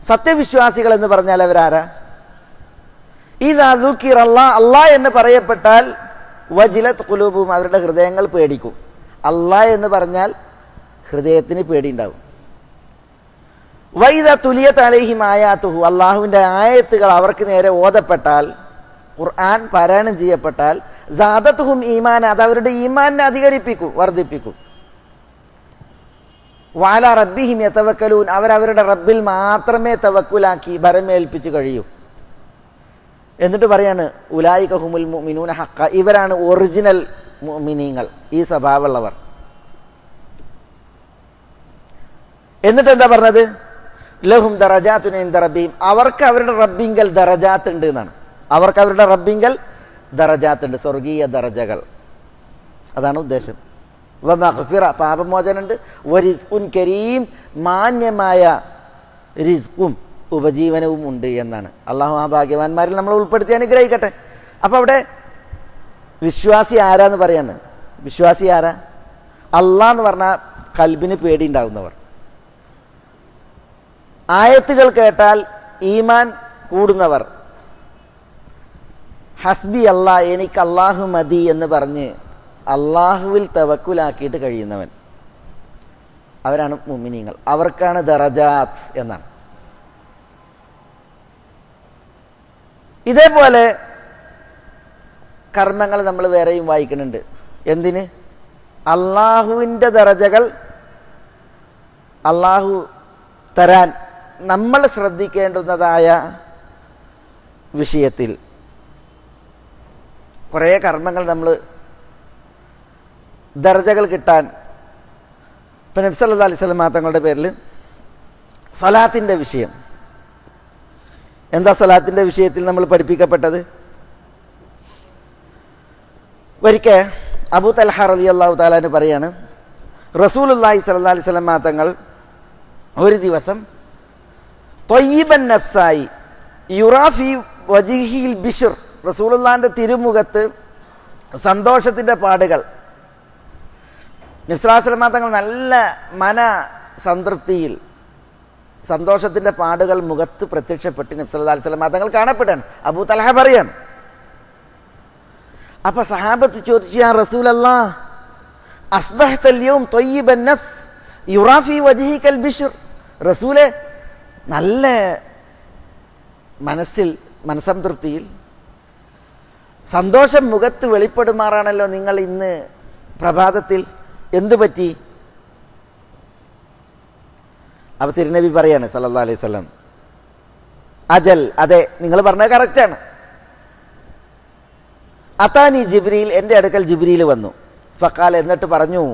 സത്യവിശ്വാസികൾ എന്ന് പറഞ്ഞാൽ അവരാരാ? ഇദാ ദുകിറല്ലാഹ്, അല്ലാഹ് എന്ന് പറയപ്പെട്ടാൽ വജിലത് ഖുലൂബുഹും, അവരുടെ ഹൃദയങ്ങൾ പേടിക്കും. അല്ലാഹ് എന്ന് പറഞ്ഞാൽ ഹൃദയത്തിന് പേടിയുണ്ടാവും. വൈദ തുലിയത് അലൈഹിം ആയാതുഹു, അള്ളാഹുവിൻ്റെ ആയത്തുകൾ അവർക്ക് നേരെ ഓതപ്പെട്ടാൽ, ഖുർആൻ പാരായണം ചെയ്യപ്പെട്ടാൽ, സാദത്തുഹും ഈമാന, അത് അവരുടെ ഈമാനിനെ അധികരിപ്പിക്കും, വർദ്ധിപ്പിക്കും. വഅലാ റബ്ബിഹിം യതവക്കലൂൻ, അവരവരുടെ റബ്ബിൽ മാത്രമേ തവക്കുലാക്കി ഭരമേൽപ്പിച്ച് കഴിയൂ. എന്നിട്ട് പറയാണ് ഉലൈക ഹുമുൽ മുഅ്മിനൂന ഹഖ്ഖ, ഇവരാണ് ഒറിജിനൽ മുഅ്മിനീങ്ങൾ, ഈ സ്വഭാവമുള്ളവർ. എന്നിട്ട് എന്താ പറഞ്ഞത്? ലഹും ദറജാത്തുൻ ഇൻദ റബ്ബിഹിം, അവർക്ക് അവരുടെ റബ്ബിങ്കൽ ദറജാത്ത് ഉണ്ട് എന്നാണ്. അവർക്ക് അവരുടെ റബ്ബിങ്കൽ ദറജാത്ത് ഉണ്ട്, സ്വർഗീയ ദറജകൾ. അതാണ് ഉദ്ദേശം. വമഗ്ഫിറ, പാപമോചനുണ്ട്. വറിസ്കുൻ കരീം, മാന്യമായ റിസ്കും ഉപജീവനവും ഉണ്ട് എന്നാണ്. അള്ളാഹു ആ ഭാഗ്യവാന്മാരിൽ നമ്മൾ ഉൾപ്പെടുത്തി അനുഗ്രഹിക്കട്ടെ. അപ്പോൾ അവിടെ വിശ്വാസി ആരാന്ന് പറയാണ്? വിശ്വാസി ആരാ? അള്ളാഹ് എന്ന് പറഞ്ഞാൽ കൽബിന് പേടിയുണ്ടാകുന്നവർ. ആയത്തുകൾ കേട്ടാൽ ഈമാൻ കൂടുന്നവർ. ഹസ്ബി അല്ലാ, എനിക്ക് അള്ളാഹു മതി എന്ന് പറഞ്ഞ് അള്ളാഹുവിൽ തവക്കുലാക്കിയിട്ട് കഴിയുന്നവൻ, അവരാണ് മുഅ്മിനീങ്ങൾ. അവർക്കാണ് ദറജാത്ത് എന്നാണ്. ഇതേപോലെ കർമ്മങ്ങൾ നമ്മൾ വേറെയും വായിക്കുന്നുണ്ട്. എന്തിന്? അള്ളാഹുവിൻ്റെ ദറജകൾ അള്ളാഹു തരാൻ നമ്മൾ ശ്രദ്ധിക്കേണ്ടുന്നതായ വിഷയത്തിൽ കുറേ കർമ്മങ്ങൾ നമ്മൾ ദർജകൾ കിട്ടാൻ, ഇപ്പം നബി സല്ലല്ലാഹു അലൈഹി വസല്ലം തങ്ങളുടെ പേരിൽ സലാത്തിൻ്റെ വിഷയം എന്താ? സലാത്തിൻ്റെ വിഷയത്തിൽ നമ്മൾ പഠിപ്പിക്കപ്പെട്ടത്, ഒരിക്കൽ അബൂ തൽഹ റളിയല്ലാഹു തആല അൻഹു പറയാണ്, റസൂലുള്ളാഹി സ്വല്ലല്ലാഹു അലൈഹി വസല്ലം തങ്ങൾ ഒരു ദിവസം ത്വയ്യിബൻ നഫ്സായി യുറാഫി വജിഹിൽ ബിശ്ർ, റസൂലുള്ളാഹിൻ്റെ തിരുമുഖത്ത് സന്തോഷത്തിൻ്റെ പാടുകൾ. നബി സല്ലല്ലാഹു അലൈഹി വസല്ലം തങ്ങൾ നല്ല മന സംതൃപ്തിയിൽ സന്തോഷത്തിൻ്റെ പാടുകൾ മുഖത്ത് പ്രത്യക്ഷപ്പെട്ട് നബി സല്ലല്ലാഹു അലൈഹി വസല്ലം തങ്ങൾ കാണപ്പെട്ടാണ്. അബൂ തൽഹ പറയാണ്. അപ്പോൾ സഹാബത്ത് ചോദിച്ചു, യാ റസൂലല്ലാഹ് അസ്ബഹ്തൽ യൗം ത്വയ്യിബൻ നഫ്സ് യുറാഫി വജ്ഹികൽ ബിശ്ർ, റസൂലെ നല്ല മനസ്സംതൃപ്തിയിൽ സന്തോഷം മുഖത്ത് വെളിപ്പെടുമാറാണല്ലോ നിങ്ങൾ ഇന്ന് പ്രഭാതത്തിൽ, എന്തു പറ്റി? അപ്പോൾ തിരുനബി പറയാണ് സല്ലല്ലാഹു അലൈഹി വസല്ലം, അജൽ, അതെ, നിങ്ങൾ പറഞ്ഞത് കറക്റ്റാണ്. അതാനി ജിബ്രീൽ, എൻ്റെ അടുക്കൽ ജിബ്രീൽ വന്നു. ഫഖാൽ, എന്നിട്ട് പറഞ്ഞു,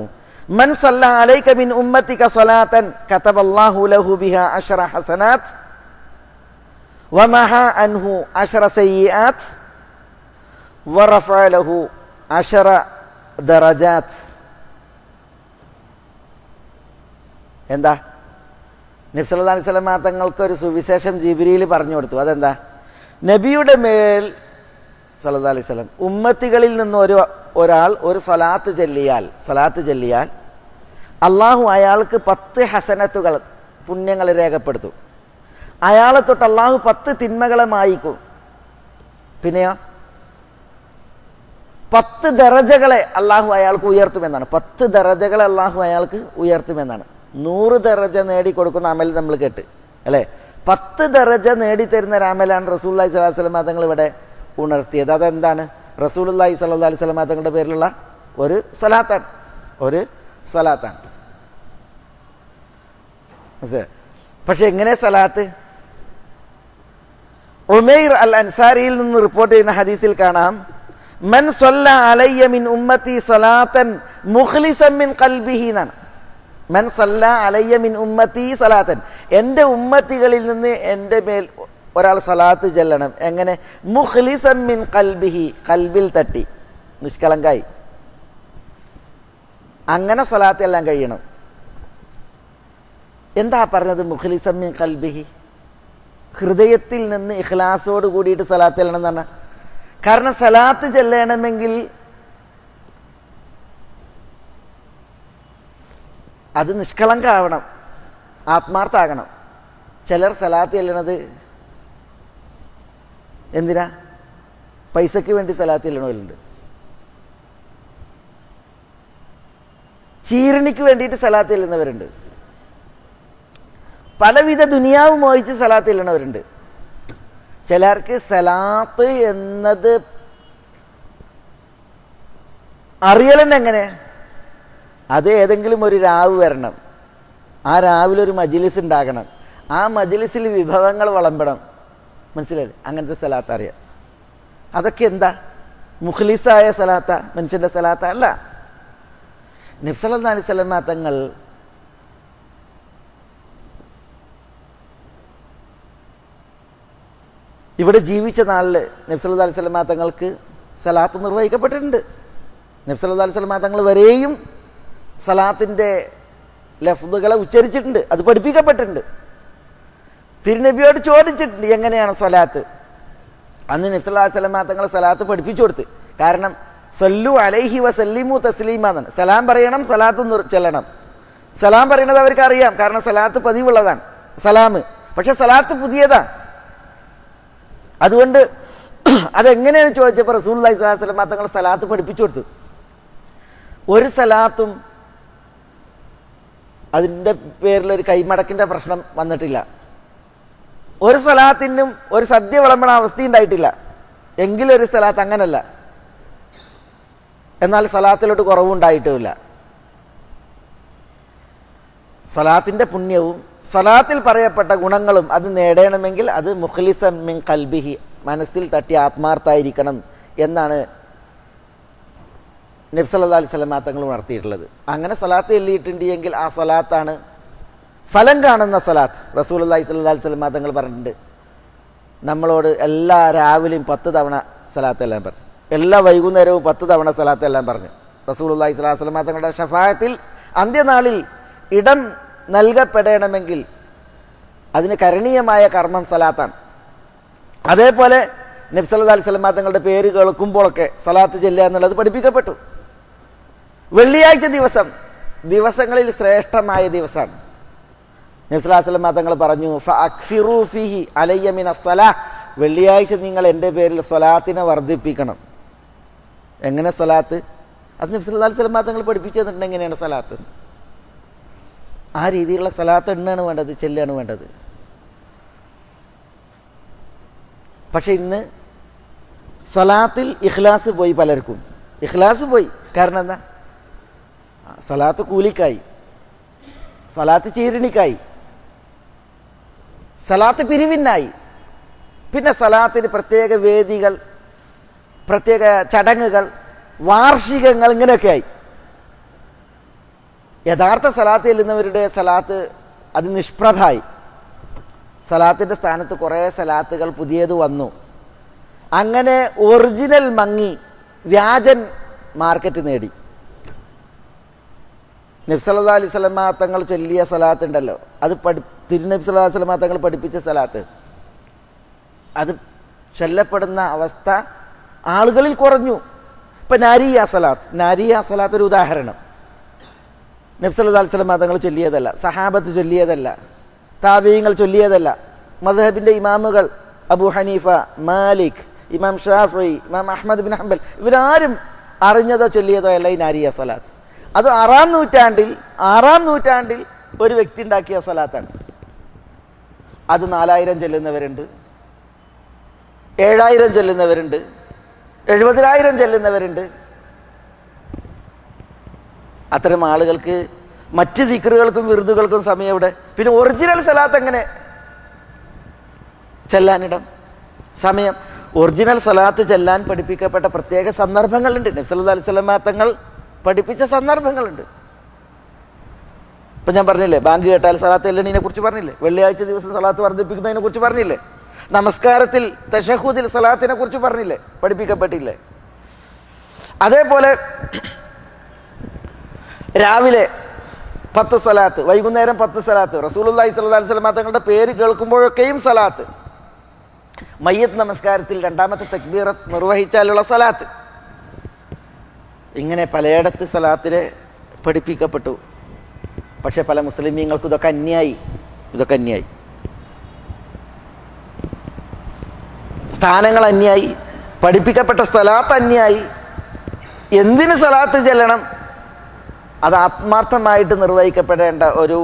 മൻ സല്ല അലൈക മിൻ ഉമ്മത്തിക സ്വലാത്തൻ കതബല്ലാഹു ലഹു ബിഹാ അശറ ഹസനാത്ത് വമഹ അൻഹു അശറ സയ്യിആത്ത് വറഫഅ ലഹു അശറ ദറജാത്ത്. എന്താ? നബി സല്ലല്ലാഹു അലൈഹി വസല്ലം തങ്ങൾക്കൊരു സുവിശേഷം ജിബ്രീൽ പറഞ്ഞു കൊടുത്തു. അതെന്താ? നബിയുടെ മേൽ സല്ലല്ലാഹു അലൈഹി വസല്ലം ഉമ്മത്തികളിൽ നിന്ന് ഒരാൾ ഒരു സ്വലാത്ത് ചൊല്ലിയാൽ അള്ളാഹു അയാൾക്ക് 10 ഹസനത്തുകൾ, പുണ്യങ്ങൾ രേഖപ്പെടുത്തും. അയാളെ തൊട്ട് അള്ളാഹു 10 തിന്മകളെ മായിക്കും. പിന്നെയോ 10 ദറജകളെ അള്ളാഹു അയാൾക്ക് ഉയർത്തുമെന്നാണ്. 10 ദറജകളെ അള്ളാഹു അയാൾക്ക് ഉയർത്തുമെന്നാണ്. 100 ദറജ നേടിക്കൊടുക്കുന്ന അമൽ നമ്മൾ കേട്ട് അല്ലേ. 10 ദറജ നേടിത്തരുന്ന ഒരു അമലാണ് റസൂലുള്ളാഹി സ്വല്ലല്ലാഹു അലൈഹി വസല്ലം തങ്ങൾ ഇവിടെ ഉണർത്തിയത്. അതെന്താണ്? റസൂലുള്ളാഹി സ്വല്ലല്ലാഹു അലൈഹി വസല്ലം തങ്ങളുടെ പേരിലുള്ള ഒരു സ്വലാത്താണ്. പക്ഷെ എങ്ങനെ സലാത്ത്? ഉമൈർ അൽ അൻസാരിയിൽ നിന്ന് റിപ്പോർട്ട് ചെയ്യുന്ന ഹദീസിൽ കാണാം, മൻ സ്വല്ല അലയ്യ മിൻ ഉമ്മത്തി സലാത്തൻ മുഖ്ലിസൻ മിൻ ഖൽബിഹി എന്നാണ്. മൻ സ്വല്ല അലയ്യ മിൻ ഉമ്മത്തി സലാത്തൻ, എൻ്റെ ഉമ്മത്തികളിൽ നിന്ന് എൻ്റെ മേൽ ഒരാൾ സലാത്ത് ചെല്ലണം. എങ്ങനെ? മുഖ്ലിസൻ മിൻ ഖൽബിഹി, ഖൽബിൽ തട്ടി നിഷ്കളങ്കായി അങ്ങനെ സലാത്ത് എല്ലാം കഴിയണം. എന്താ പറഞ്ഞത്? മുഖ്ലിസൻ മിൻ ഖൽബിഹി, ഹൃദയത്തിൽ നിന്ന് ഇഖ്ലാസോട് കൂടിയിട്ട് സലാത്ത് ചെല്ലണം എന്ന് പറഞ്ഞാൽ. കാരണം സലാത്ത് ചെല്ലണമെങ്കിൽ അത് നിഷ്കളങ്കാവണം, ആത്മാർത്ഥാകണം. ചിലർ സലാത്ത് ചെല്ലണത് എന്തിനാ? പൈസയ്ക്ക് വേണ്ടി സലാത്ത് ചെല്ലണവരുണ്ട്, ചീരണിക്ക് വേണ്ടിയിട്ട് സലാത്ത് ചെല്ലുന്നവരുണ്ട്, പലവിധ ദുനിയാവ് മോഹിച്ച് സലാത്ത് ചെല്ലണവരുണ്ട്. ചിലർക്ക് സലാത്ത് എന്നത് അറിയലെന്നെങ്ങനെ? അത് ഏതെങ്കിലും ഒരു രാവ് വരണം, ആ രാവിലൊരു മജ്ലിസ് ഉണ്ടാകണം, ആ മജ്ലിസിൽ വിഭവങ്ങൾ വിളമ്പണം. മനസ്സിലായില്ലേ? അങ്ങനത്തെ സലാത്ത് അറിയാം. അതൊക്കെ എന്താ? മുഖ്ലിസായ സലാത്ത, മനുഷ്യൻ്റെ സലാത്ത അല്ല. നബി സല്ലല്ലാഹു അലൈഹി വസല്ലം തങ്ങൾ ഇവിടെ ജീവിച്ച നാളിൽ നബി സല്ലല്ലാഹു അലൈഹി വസല്ലം തങ്ങൾക്ക് സലാത്ത് നിർവഹിക്കപ്പെട്ടിട്ടുണ്ട്. നബി സല്ലല്ലാഹു അലൈഹി വസല്ലം തങ്ങൾ വരെയും സലാത്തിൻ്റെ ലഫ്ദുകളെ ഉച്ചരിച്ചിട്ടുണ്ട്, അത് പഠിപ്പിക്കപ്പെട്ടിട്ടുണ്ട്. തിരുനബിയോട് ചോദിച്ചിട്ടുണ്ട് എങ്ങനെയാണ് സ്വലാത്ത്. അന്ന് നബി സല്ലല്ലാഹു അലൈഹി വസല്ലം തങ്ങൾ സലാത്ത് പഠിപ്പിച്ചു കൊടുത്ത്. കാരണം സല്ലു അലൈഹി വസല്ലിമു തസ്ലീമ എന്നാണ്. സലാം പറയണം, സലാത്ത് ചെല്ലണം. സലാം പറയുന്നത് അവർക്ക് അറിയാം, കാരണം സലാത്ത് പതിവുള്ളതാണ് സലാം. പക്ഷെ സലാത്ത് പുതിയതാണ്. അതുകൊണ്ട് അതെങ്ങനെയാണ് ചോദിച്ചപ്പോൾ റസൂലുള്ളാഹി സ്വല്ലല്ലാഹു അലൈഹി വസല്ലം തങ്ങൾ സലാത്ത് പഠിപ്പിച്ചു കൊടുത്തു. ഒരു സലാത്തും അതിൻ്റെ പേരിലൊരു കൈമടക്കിൻ്റെ പ്രശ്നം വന്നിട്ടില്ല. ഒരു സലാത്തിനും ഒരു സദ്യ വിളമ്പണ അവസ്ഥ ഉണ്ടായിട്ടില്ല. എങ്കിലൊരു സലാത്ത് അങ്ങനല്ല. എന്നാൽ സലാത്തിലോട്ട് കുറവുണ്ടായിട്ടുമില്ല. സലാത്തിൻ്റെ പുണ്യവും സലാത്തിൽ പറയപ്പെട്ട ഗുണങ്ങളും അത് നേടണമെങ്കിൽ അത് മുഖ്ലിസൻ മിൻ ഖൽബിഹി, മനസ്സിൽ തട്ടി ആത്മാർത്ഥായിരിക്കണം എന്നാണ് നബി സല്ലല്ലാഹു അലൈഹി വസല്ലം തങ്ങൾ ഉണർത്തിയിട്ടുള്ളത്. അങ്ങനെ സലാത്ത് ചൊല്ലിയിട്ടുണ്ടെങ്കിൽ ആ സലാത്താണ് ഫലം കാണുന്ന സലാത്ത്. റസൂലുള്ളാഹി സ്വല്ലല്ലാഹു അലൈഹി വസല്ലം തങ്ങൾ പറഞ്ഞിട്ടുണ്ട്, നമ്മളോട് എല്ലാ രാവിലെയും 10 തവണ സലാത്ത് എല്ലാം പറഞ്ഞു, എല്ലാ വൈകുന്നേരവും 10 തവണ സലാത്ത് എല്ലാം പറഞ്ഞു. റസൂലുള്ളാഹി സ്വല്ലല്ലാഹു അലൈഹി വസല്ലം തങ്ങളുടെ ഷഫാഅത്തിൽ അന്ത്യനാളിൽ ഇടം നൽകപ്പെടണമെങ്കിൽ അതിന് കരണീയമായ കർമ്മം സലാത്താണ്. അതേപോലെ നബി സല്ലല്ലാഹു അലൈഹി വസല്ലം തങ്ങളുടെ പേര് കേൾക്കുമ്പോഴൊക്കെ സലാത്ത് ചെല്ലുക എന്നുള്ളത് പഠിപ്പിക്കപ്പെട്ടു. വെള്ളിയാഴ്ച ദിവസങ്ങളിൽ ശ്രേഷ്ഠമായ ദിവസമാണ്. നബി സല്ലല്ലാഹു അലൈഹി വസല്ലം തങ്ങൾ പറഞ്ഞു, ഫഅക്സിറൂ ഫീഹി അലയ്യ മിനസ്സലാഹ്, വെള്ളിയാഴ്ച നിങ്ങൾ എൻ്റെ പേരിൽ സ്വലാത്തിനെ വർദ്ധിപ്പിക്കണം. എങ്ങനെ സ്വലാത്ത്? അത് നബി സല്ലല്ലാഹു അലൈഹി വസല്ലം തങ്ങൾ പഠിപ്പിച്ചു തന്നിട്ടുണ്ട് എങ്ങനെയാണ് സ്വലാത്ത്. ആ രീതിയിലുള്ള സ്വലാത്ത് എണ്ണാണ് വേണ്ടത്, ചെല്ലാണ് വേണ്ടത്. പക്ഷെ ഇന്ന് സ്വലാത്തിൽ ഇഖ്ലാസ് പോയി, പലർക്കും ഇഖ്ലാസ് പോയി. കാരണം എന്താ? സ്വലാത്ത് കൂലിക്കായി, സ്വലാത്ത് ചീരണിക്കായി, സ്വലാത്ത് പിരിവിനായി. പിന്നെ സ്വലാത്തിന് പ്രത്യേക വേദികൾ, പ്രത്യേക ചടങ്ങുകൾ, വാർഷികങ്ങൾ, ഇങ്ങനെയൊക്കെ ആയി. യഥാർത്ഥ സലാത്ത് ചെല്ലുന്നവരുടെ സലാത്ത് അത് നിഷ്പ്രഭായി. സലാത്തിൻ്റെ സ്ഥാനത്ത് കുറേ സലാത്തുകൾ പുതിയത് വന്നു. അങ്ങനെ ഒറിജിനൽ മങ്ങി വ്യാജൻ മാർക്കറ്റ് നേടി. നബി സല്ലല്ലാഹു അലൈഹി വസല്ലം തങ്ങൾ ചൊല്ലിയ സലാത്ത് ഉണ്ടല്ലോ, അത് തിരുനബി സല്ലല്ലാഹു അലൈഹി വസല്ലം തങ്ങൾ പഠിപ്പിച്ച സലാത്ത്, അത് ചൊല്ലപ്പെടുന്ന അവസ്ഥ ആളുകളിൽ കുറഞ്ഞു. ഇപ്പം നാരിയ സലാത്ത് ഒരു ഉദാഹരണം. നബി സല്ലല്ലാഹു അലൈഹി വസല്ലം തങ്ങൾ ചൊല്ലിയതല്ല, സഹാബത്ത് ചൊല്ലിയതല്ല, താബീങ്ങൾ ചൊല്ലിയതല്ല. മദ്ഹബിൻ്റെ ഇമാമുകൾ അബൂ ഹനീഫ, മാലിക്, ഇമാം ഷാഫി, ഇമാം അഹ്മദ് ബിൻ ഹംബൽ, ഇവരാരും അറിഞ്ഞതോ ചൊല്ലിയതോ അല്ല ഈ നാരിയ സലാത്ത്. അത് 6-ാം നൂറ്റാണ്ടിൽ ഒരു വ്യക്തി ഉണ്ടാക്കിയ സ്വലാത്താണ്. അത് 4000 ചൊല്ലുന്നവരുണ്ട്, 7000 ചൊല്ലുന്നവരുണ്ട്, 70000 ചൊല്ലുന്നവരുണ്ട്. അത്തരം ആളുകൾക്ക് മറ്റ് ദിക്റുകൾക്കും വിറുദുകൾക്കും സമയം എവിടെ? പിന്നെ ഒറിജിനൽ സ്വലാത്ത് എങ്ങനെ ചെല്ലാനിടം? സമയം. ഒറിജിനൽ സ്വലാത്ത് ചെല്ലാൻ പഠിപ്പിക്കപ്പെട്ട പ്രത്യേക സന്ദർഭങ്ങളുണ്ട്. നബി സല്ലല്ലാഹു അലൈഹി വസല്ലം തങ്ങൾ പഠിപ്പിച്ച സന്ദർഭങ്ങളുണ്ട്. ഇപ്പം ഞാൻ പറഞ്ഞില്ലേ, ബാങ്ക് കേട്ടാൽ സ്വലാത്ത് ചെല്ലണതിനെ കുറിച്ച് പറഞ്ഞില്ലേ, വെള്ളിയാഴ്ച ദിവസം സ്വലാത്ത് വർദ്ധിപ്പിക്കുന്നതിനെ കുറിച്ച് പറഞ്ഞില്ലേ, നമസ്കാരത്തിൽ തശഹൂദിൽ സ്വലാത്തിനെ കുറിച്ച് പറഞ്ഞില്ലേ, പഠിപ്പിക്കപ്പെട്ടില്ലേ. അതേപോലെ രാവിലെ 10 സ്വലാത്ത്, വൈകുന്നേരം 10 സ്വലാത്ത്, റസൂലുള്ളാഹി സ്വല്ലല്ലാഹു അലൈഹി വസല്ലം തങ്ങളുടെ പേര് കേൾക്കുമ്പോഴൊക്കെയും സ്വലാത്ത്, മയ്യത്ത് നമസ്കാരത്തിൽ 2ാമത്തെ തക്ബീറത്ത് നിർവഹിച്ചാലുള്ള സ്വലാത്ത്, ഇങ്ങനെ പലയിടത്ത് സ്വലാത്തിനെ പഠിപ്പിക്കപ്പെട്ടു. പക്ഷെ പല മുസ്ലിമീങ്ങൾക്കും ഇതൊക്കെ അന്യായി. സ്ഥാനങ്ങൾ അന്യായി, പഠിപ്പിക്കപ്പെട്ട സ്വലാത്ത് അന്യായി. എന്തിന് സ്വലാത്ത് ചെല്ലണം? അത് ആത്മാർത്ഥമായിട്ട് നിർവഹിക്കപ്പെടേണ്ട ഒരു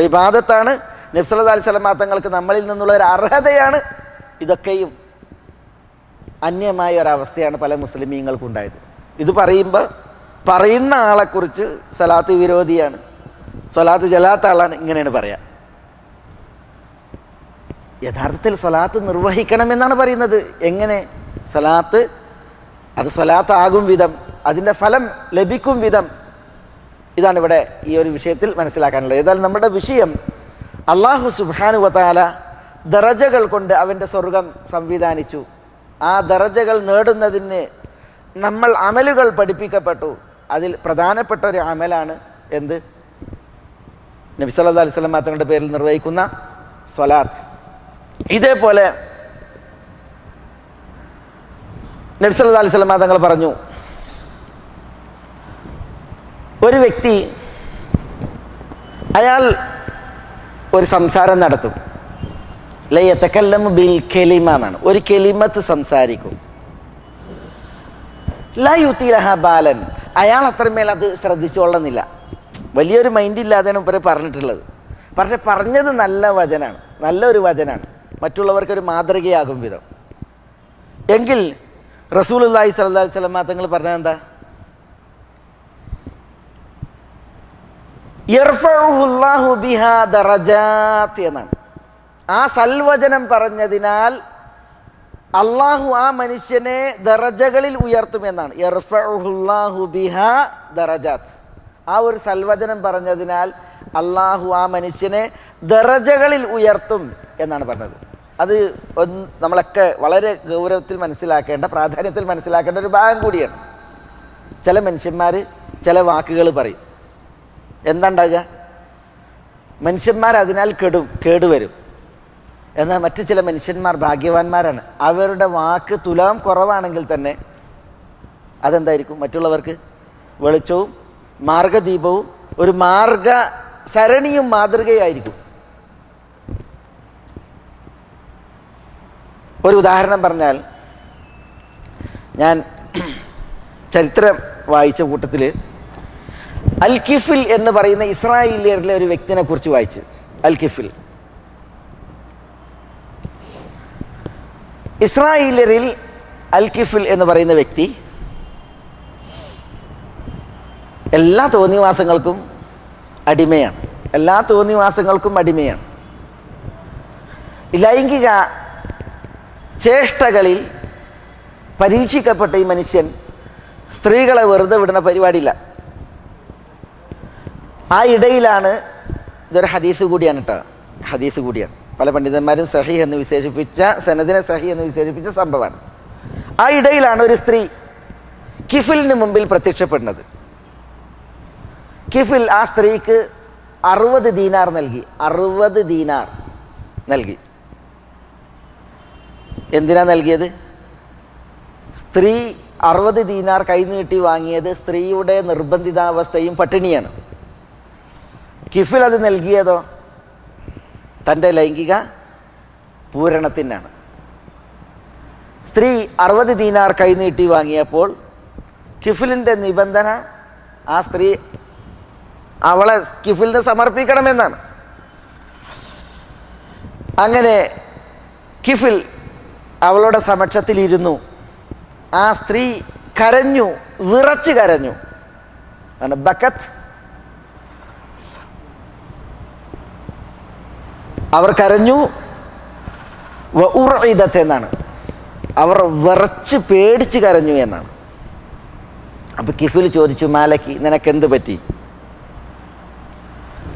ഇബാദത്താണ്. നബി സല്ലല്ലാഹു അലൈഹി വസല്ലം തങ്ങൾക്ക് നമ്മളിൽ നിന്നുള്ള ഒരു അർഹതയാണ്. ഇതൊക്കെയും അന്യമായ ഒരവസ്ഥയാണ് പല മുസ്ലിമീങ്ങൾക്കും ഉണ്ടായത്. ഇത് പറയുമ്പോൾ പറയുന്ന ആളെക്കുറിച്ച് സ്വലാത്ത് വിരോധിയാണ്, സ്വലാത്ത് ചെല്ലാത്ത ആളാണ്, ഇങ്ങനെയാണ് പറയാം. യഥാർത്ഥത്തിൽ സ്വലാത്ത് നിർവഹിക്കണമെന്നാണ് പറയുന്നത്. എങ്ങനെ സ്വലാത്ത്? അത് സ്വലാത്താകും വിധം, അതിൻ്റെ ഫലം ലഭിക്കും വിധം, ഇതാണ് ഇവിടെ ഈ ഒരു വിഷയത്തിൽ മനസ്സിലാക്കാനുള്ളത്. ഏതായാലും നമ്മുടെ വിഷയം അല്ലാഹു സുബ്ഹാനഹു വ തആല ദറജകൾ കൊണ്ട് അവൻ്റെ സ്വർഗം സംവിധാനിച്ചു. ആ ദറജകൾ നേടുന്നതിന് നമ്മൾ അമലുകൾ പഠിപ്പിക്കപ്പെട്ടു. അതിൽ പ്രധാനപ്പെട്ട ഒരു അമലാണ് എന്ത്? നബി സല്ലല്ലാഹു അലൈഹി വസല്ലം തങ്ങളുടെ പേരിൽ നിർവഹിക്കുന്ന സ്വലാത്ത്. ഇതേപോലെ നബി സല്ലല്ലാഹു അലൈഹി വസല്ലം തങ്ങൾ പറഞ്ഞു, ഒരു വ്യക്തി അയാൾ ഒരു സംസാരം നടത്തും. ലയതകല്ലമു ബിൽ കലിമ എന്നാണ്, ഒരു കലിമത്ത് സംസാരിക്കും. ലാ യുതി ലഹാ ബാലൻ, അയാൾ അത്രമേൽ അത് ശ്രദ്ധിച്ചോളുന്നില്ല, വലിയൊരു മൈൻഡില്ലാതെയാണ് ഇവരെ പറഞ്ഞിട്ടുള്ളത്. പക്ഷെ പറഞ്ഞത് നല്ല വചനാണ്, നല്ലൊരു വചനാണ്, മറ്റുള്ളവർക്കൊരു മാതൃകയാകും വിധം. എങ്കിൽ റസൂലുള്ളാഹി സ്വല്ലല്ലാഹു അലൈഹി വസല്ലം തങ്ങൾ പറഞ്ഞത് എന്താ? യർഫഉഹുല്ലാഹു ബിഹാ ദറജാത്ത് എന്നാണ്. ആ സൽവചനം പറഞ്ഞതിനാൽ അള്ളാഹു ആ മനുഷ്യനെ ദറജകളിൽ ഉയർത്തുമെന്നാണ്. യർഫഉഹുല്ലാഹു ബിഹാ ദറജാത്ത്. ആ ഒരു സൽവചനം പറഞ്ഞതിനാൽ അള്ളാഹു ആ മനുഷ്യനെ ദറജകളിൽ ഉയർത്തും എന്നാണ് പറഞ്ഞത്. അത് നമ്മളൊക്കെ വളരെ ഗൗരവത്തിൽ മനസ്സിലാക്കേണ്ട, പ്രാധാന്യത്തിൽ മനസ്സിലാക്കേണ്ട ഒരു ഭാഗം കൂടിയാണ്. ചില മനുഷ്യന്മാർ ചില വാക്കുകൾ പറയും. എന്താ ഉണ്ടാകുക? മനുഷ്യന്മാർ അതിനാൽ കേടുവരും. എന്നാൽ മറ്റു ചില മനുഷ്യന്മാർ ഭാഗ്യവാന്മാരാണ്. അവരുടെ വാക്ക് തുലാം കുറവാണെങ്കിൽ തന്നെ അതെന്തായിരിക്കും? മറ്റുള്ളവർക്ക് വെളിച്ചവും മാർഗദീപവും ഒരു മാർഗ സരണിയും മാതൃകയായിരിക്കും. ഒരു ഉദാഹരണം പറഞ്ഞാൽ, ഞാൻ ചരിത്രം വായിച്ച കൂട്ടത്തിൽ അൽ കിഫിൽ എന്ന് പറയുന്ന ഇസ്രായേലിയരിലെ ഒരു വ്യക്തിനെ കുറിച്ച് വായിച്ചു. അൽ കിഫിൽ ഇസ്രായേലിയരിൽ അൽ കിഫിൽ എന്ന് പറയുന്ന വ്യക്തി എല്ലാ തോന്നിവാസങ്ങൾക്കും അടിമയാണ്. ലൈംഗിക ചേഷ്ടകളിൽ പരീക്ഷിക്കപ്പെട്ട ഈ മനുഷ്യൻ സ്ത്രീകളെ വെറുതെ വിടുന്ന പരിപാടിയില്ല. ആ ഇടയിലാണ്, ഇതൊരു ഹദീസ് കൂടിയാണ് കേട്ടോ, ഹദീസ് കൂടിയാണ്, പല പണ്ഡിതന്മാരും സഹീഹ് എന്ന് വിശേഷിപ്പിച്ച, സനദിനെ സഹീഹ് എന്ന് വിശേഷിപ്പിച്ച സംഭവമാണ്. ആ ഇടയിലാണ് ഒരു സ്ത്രീ കിഫിലിന് മുമ്പിൽ പ്രത്യക്ഷപ്പെടുന്നത്. കിഫിൽ ആ സ്ത്രീക്ക് 60 ദീനാർ നൽകി. 60 ദീനാർ നൽകി. എന്തിനാ നൽകിയത്? സ്ത്രീ 60 ദീനാർ കൈനീട്ടി വാങ്ങിയത് സ്ത്രീയുടെ നിർബന്ധിതാവസ്ഥയും പട്ടിണിയാണ്. കിഫിൽ അത് നൽകിയതോ തൻ്റെ ലൈംഗിക പൂരണത്തിനാണ്. സ്ത്രീ 60 ദീനാർ കൈനീട്ടി വാങ്ങിയപ്പോൾ കിഫിലിൻ്റെ നിബന്ധന, ആ സ്ത്രീ അവളെ കിഫിലിന് സമർപ്പിക്കണമെന്നാണ്. അങ്ങനെ കിഫിൽ അവളുടെ സമക്ഷത്തിലിരുന്നു. ആ സ്ത്രീ കരഞ്ഞു, വിറച്ച് കരഞ്ഞു. ബക്കത്ത്. അവർ കരഞ്ഞു. ഉറഇദത്ത് എന്നാണ്, അവർ വിറച്ച് പേടിച്ച് കരഞ്ഞു എന്നാണ്. അപ്പോൾ കിഫിൽ ചോദിച്ചു, മാലക്കി, നിനക്കെന്ത് പറ്റി?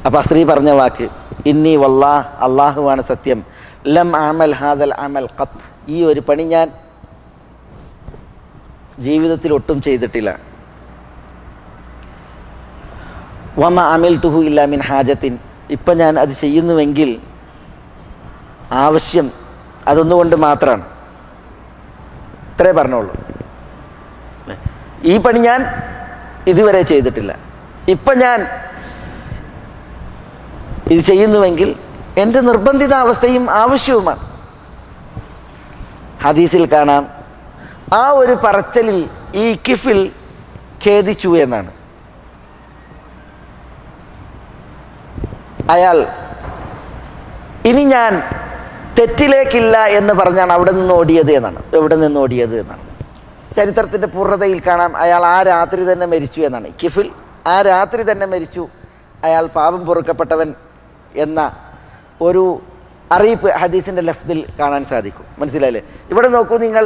അപ്പോൾ ആ സ്ത്രീ പറഞ്ഞ വാക്ക്, ഇന്നി വല്ലാഹ്, അള്ളാഹുവാണ് സത്യം, ലം അമൽ ഹാദൽ അമൽ ഖത്ത്, ഈ ഒരു പണി ഞാൻ ജീവിതത്തിൽ ഒട്ടും ചെയ്തിട്ടില്ല. വമ അമിൽതുഹു ഇല്ലാ മിൻ ഹാജത്തിൻ, ഇപ്പം ഞാൻ അത് ചെയ്യുന്നുവെങ്കിൽ ആവശ്യം അതൊന്നുകൊണ്ട് മാത്രമാണ്. ഇത്രേ പറഞ്ഞോളൂ. ഈ പണി ഞാൻ ഇതുവരെ ചെയ്തിട്ടില്ല. ഇപ്പം ഞാൻ ഇത് ചെയ്യുന്നുവെങ്കിൽ എൻ്റെ നിർബന്ധിതാവസ്ഥയും ആവശ്യവുമാണ്. ഹദീസിൽ കാണാം, ആ ഒരു പറച്ചലിൽ ഈ കിഫിൽ ഖേദിച്ചു എന്നാണ്. അയാൾ ഇനി ഞാൻ തെറ്റിലേക്കില്ല എന്ന് പറഞ്ഞാണ് അവിടെ നിന്ന് ഓടിയത് എന്നാണ്. എവിടെ നിന്ന് ഓടിയത് എന്നാണ് ചരിത്രത്തിൻ്റെ പൂർണ്ണതയിൽ കാണാം. അയാൾ ആ രാത്രി തന്നെ മരിച്ചു എന്നാണ്. കിഫിൽ ആ രാത്രി തന്നെ മരിച്ചു. അയാൾ പാപം പൊറുക്കപ്പെട്ടവൻ എന്ന ഒരു അറിയിപ്പ് ഹദീസിൻ്റെ ലഫ്ദിൽ കാണാൻ സാധിക്കും. മനസ്സിലായില്ലേ? ഇവിടെ നോക്കൂ നിങ്ങൾ,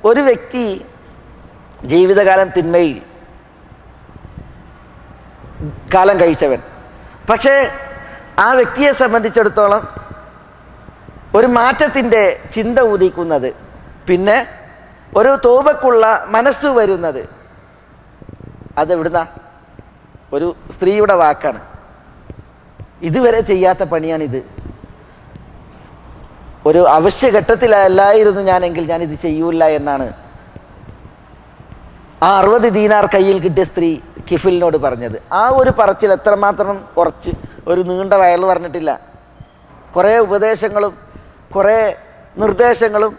ഒരു വ്യക്തി ജീവിതകാലം തിന്മയിൽ കാലം കഴിച്ചവൻ, പക്ഷേ ആ വ്യക്തിയെ സംബന്ധിച്ചിടത്തോളം ഒരു മാറ്റത്തിൻ്റെ ചിന്ത ഉദിക്കുന്നത്, പിന്നെ ഒരു തോബക്കുള്ള മനസ്സ് വരുന്നത്, അതെവിടുന്ന? ഒരു സ്ത്രീയുടെ വാക്കാണ്. ഇതുവരെ ചെയ്യാത്ത പണിയാണിത്. ഒരു അവശ്യഘട്ടത്തിലല്ലായിരുന്നു ഞാനെങ്കിൽ ഞാനിത് ചെയ്യൂല എന്നാണ് ആ 60 ദീനാർ കയ്യിൽ കിട്ടിയ സ്ത്രീ കിഫിലിനോട് പറഞ്ഞത്. ആ ഒരു പറച്ചിൽ എത്രമാത്രം കുറച്ച്, ഒരു നീണ്ട വയൽ പറഞ്ഞിട്ടില്ല. കുറേ ഉപദേശങ്ങളും കുറേ നിർദ്ദേശങ്ങളും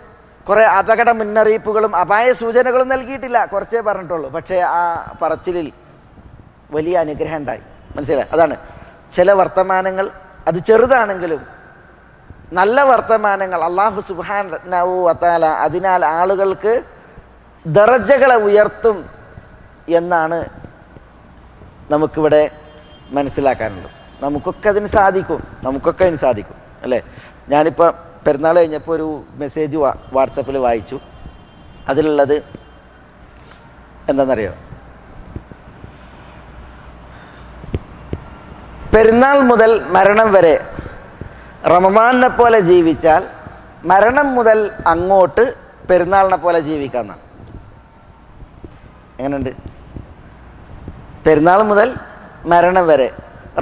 കുറേ അപകട മുന്നറിയിപ്പുകളും അപായ സൂചനകളും നൽകിയിട്ടില്ല, കുറച്ചേ പറഞ്ഞിട്ടുള്ളൂ. പക്ഷേ ആ പറച്ചിലിൽ വലിയ അനുഗ്രഹം ഉണ്ടായി. മനസ്സിലായി? അതാണ് ചില വർത്തമാനങ്ങൾ, അത് ചെറുതാണെങ്കിലും നല്ല വർത്തമാനങ്ങൾ അല്ലാഹു സുബ്ഹാനഹു വ തആല അതിനാൽ ആളുകൾക്ക് ദറജകളെ ഉയർത്തും എന്നാണ് നമുക്കിവിടെ മനസ്സിലാക്കാനുള്ളത്. നമുക്കൊക്കെ അതിന് സാധിക്കും അല്ലേ? ഞാനിപ്പോൾ പെരുന്നാൾ കഴിഞ്ഞപ്പോൾ ഒരു മെസ്സേജ് വാട്സപ്പിൽ വായിച്ചു. അതിലുള്ളത് എന്താണെന്നറിയോ? പെരുന്നാൾ മുതൽ മരണം വരെ റമദാനിനെ പോലെ ജീവിച്ചാൽ മരണം മുതൽ അങ്ങോട്ട് പെരുന്നാളിനെ പോലെ ജീവിക്കാമെന്നാണ്. എങ്ങനെയുണ്ട്? പെരുന്നാൾ മുതൽ മരണം വരെ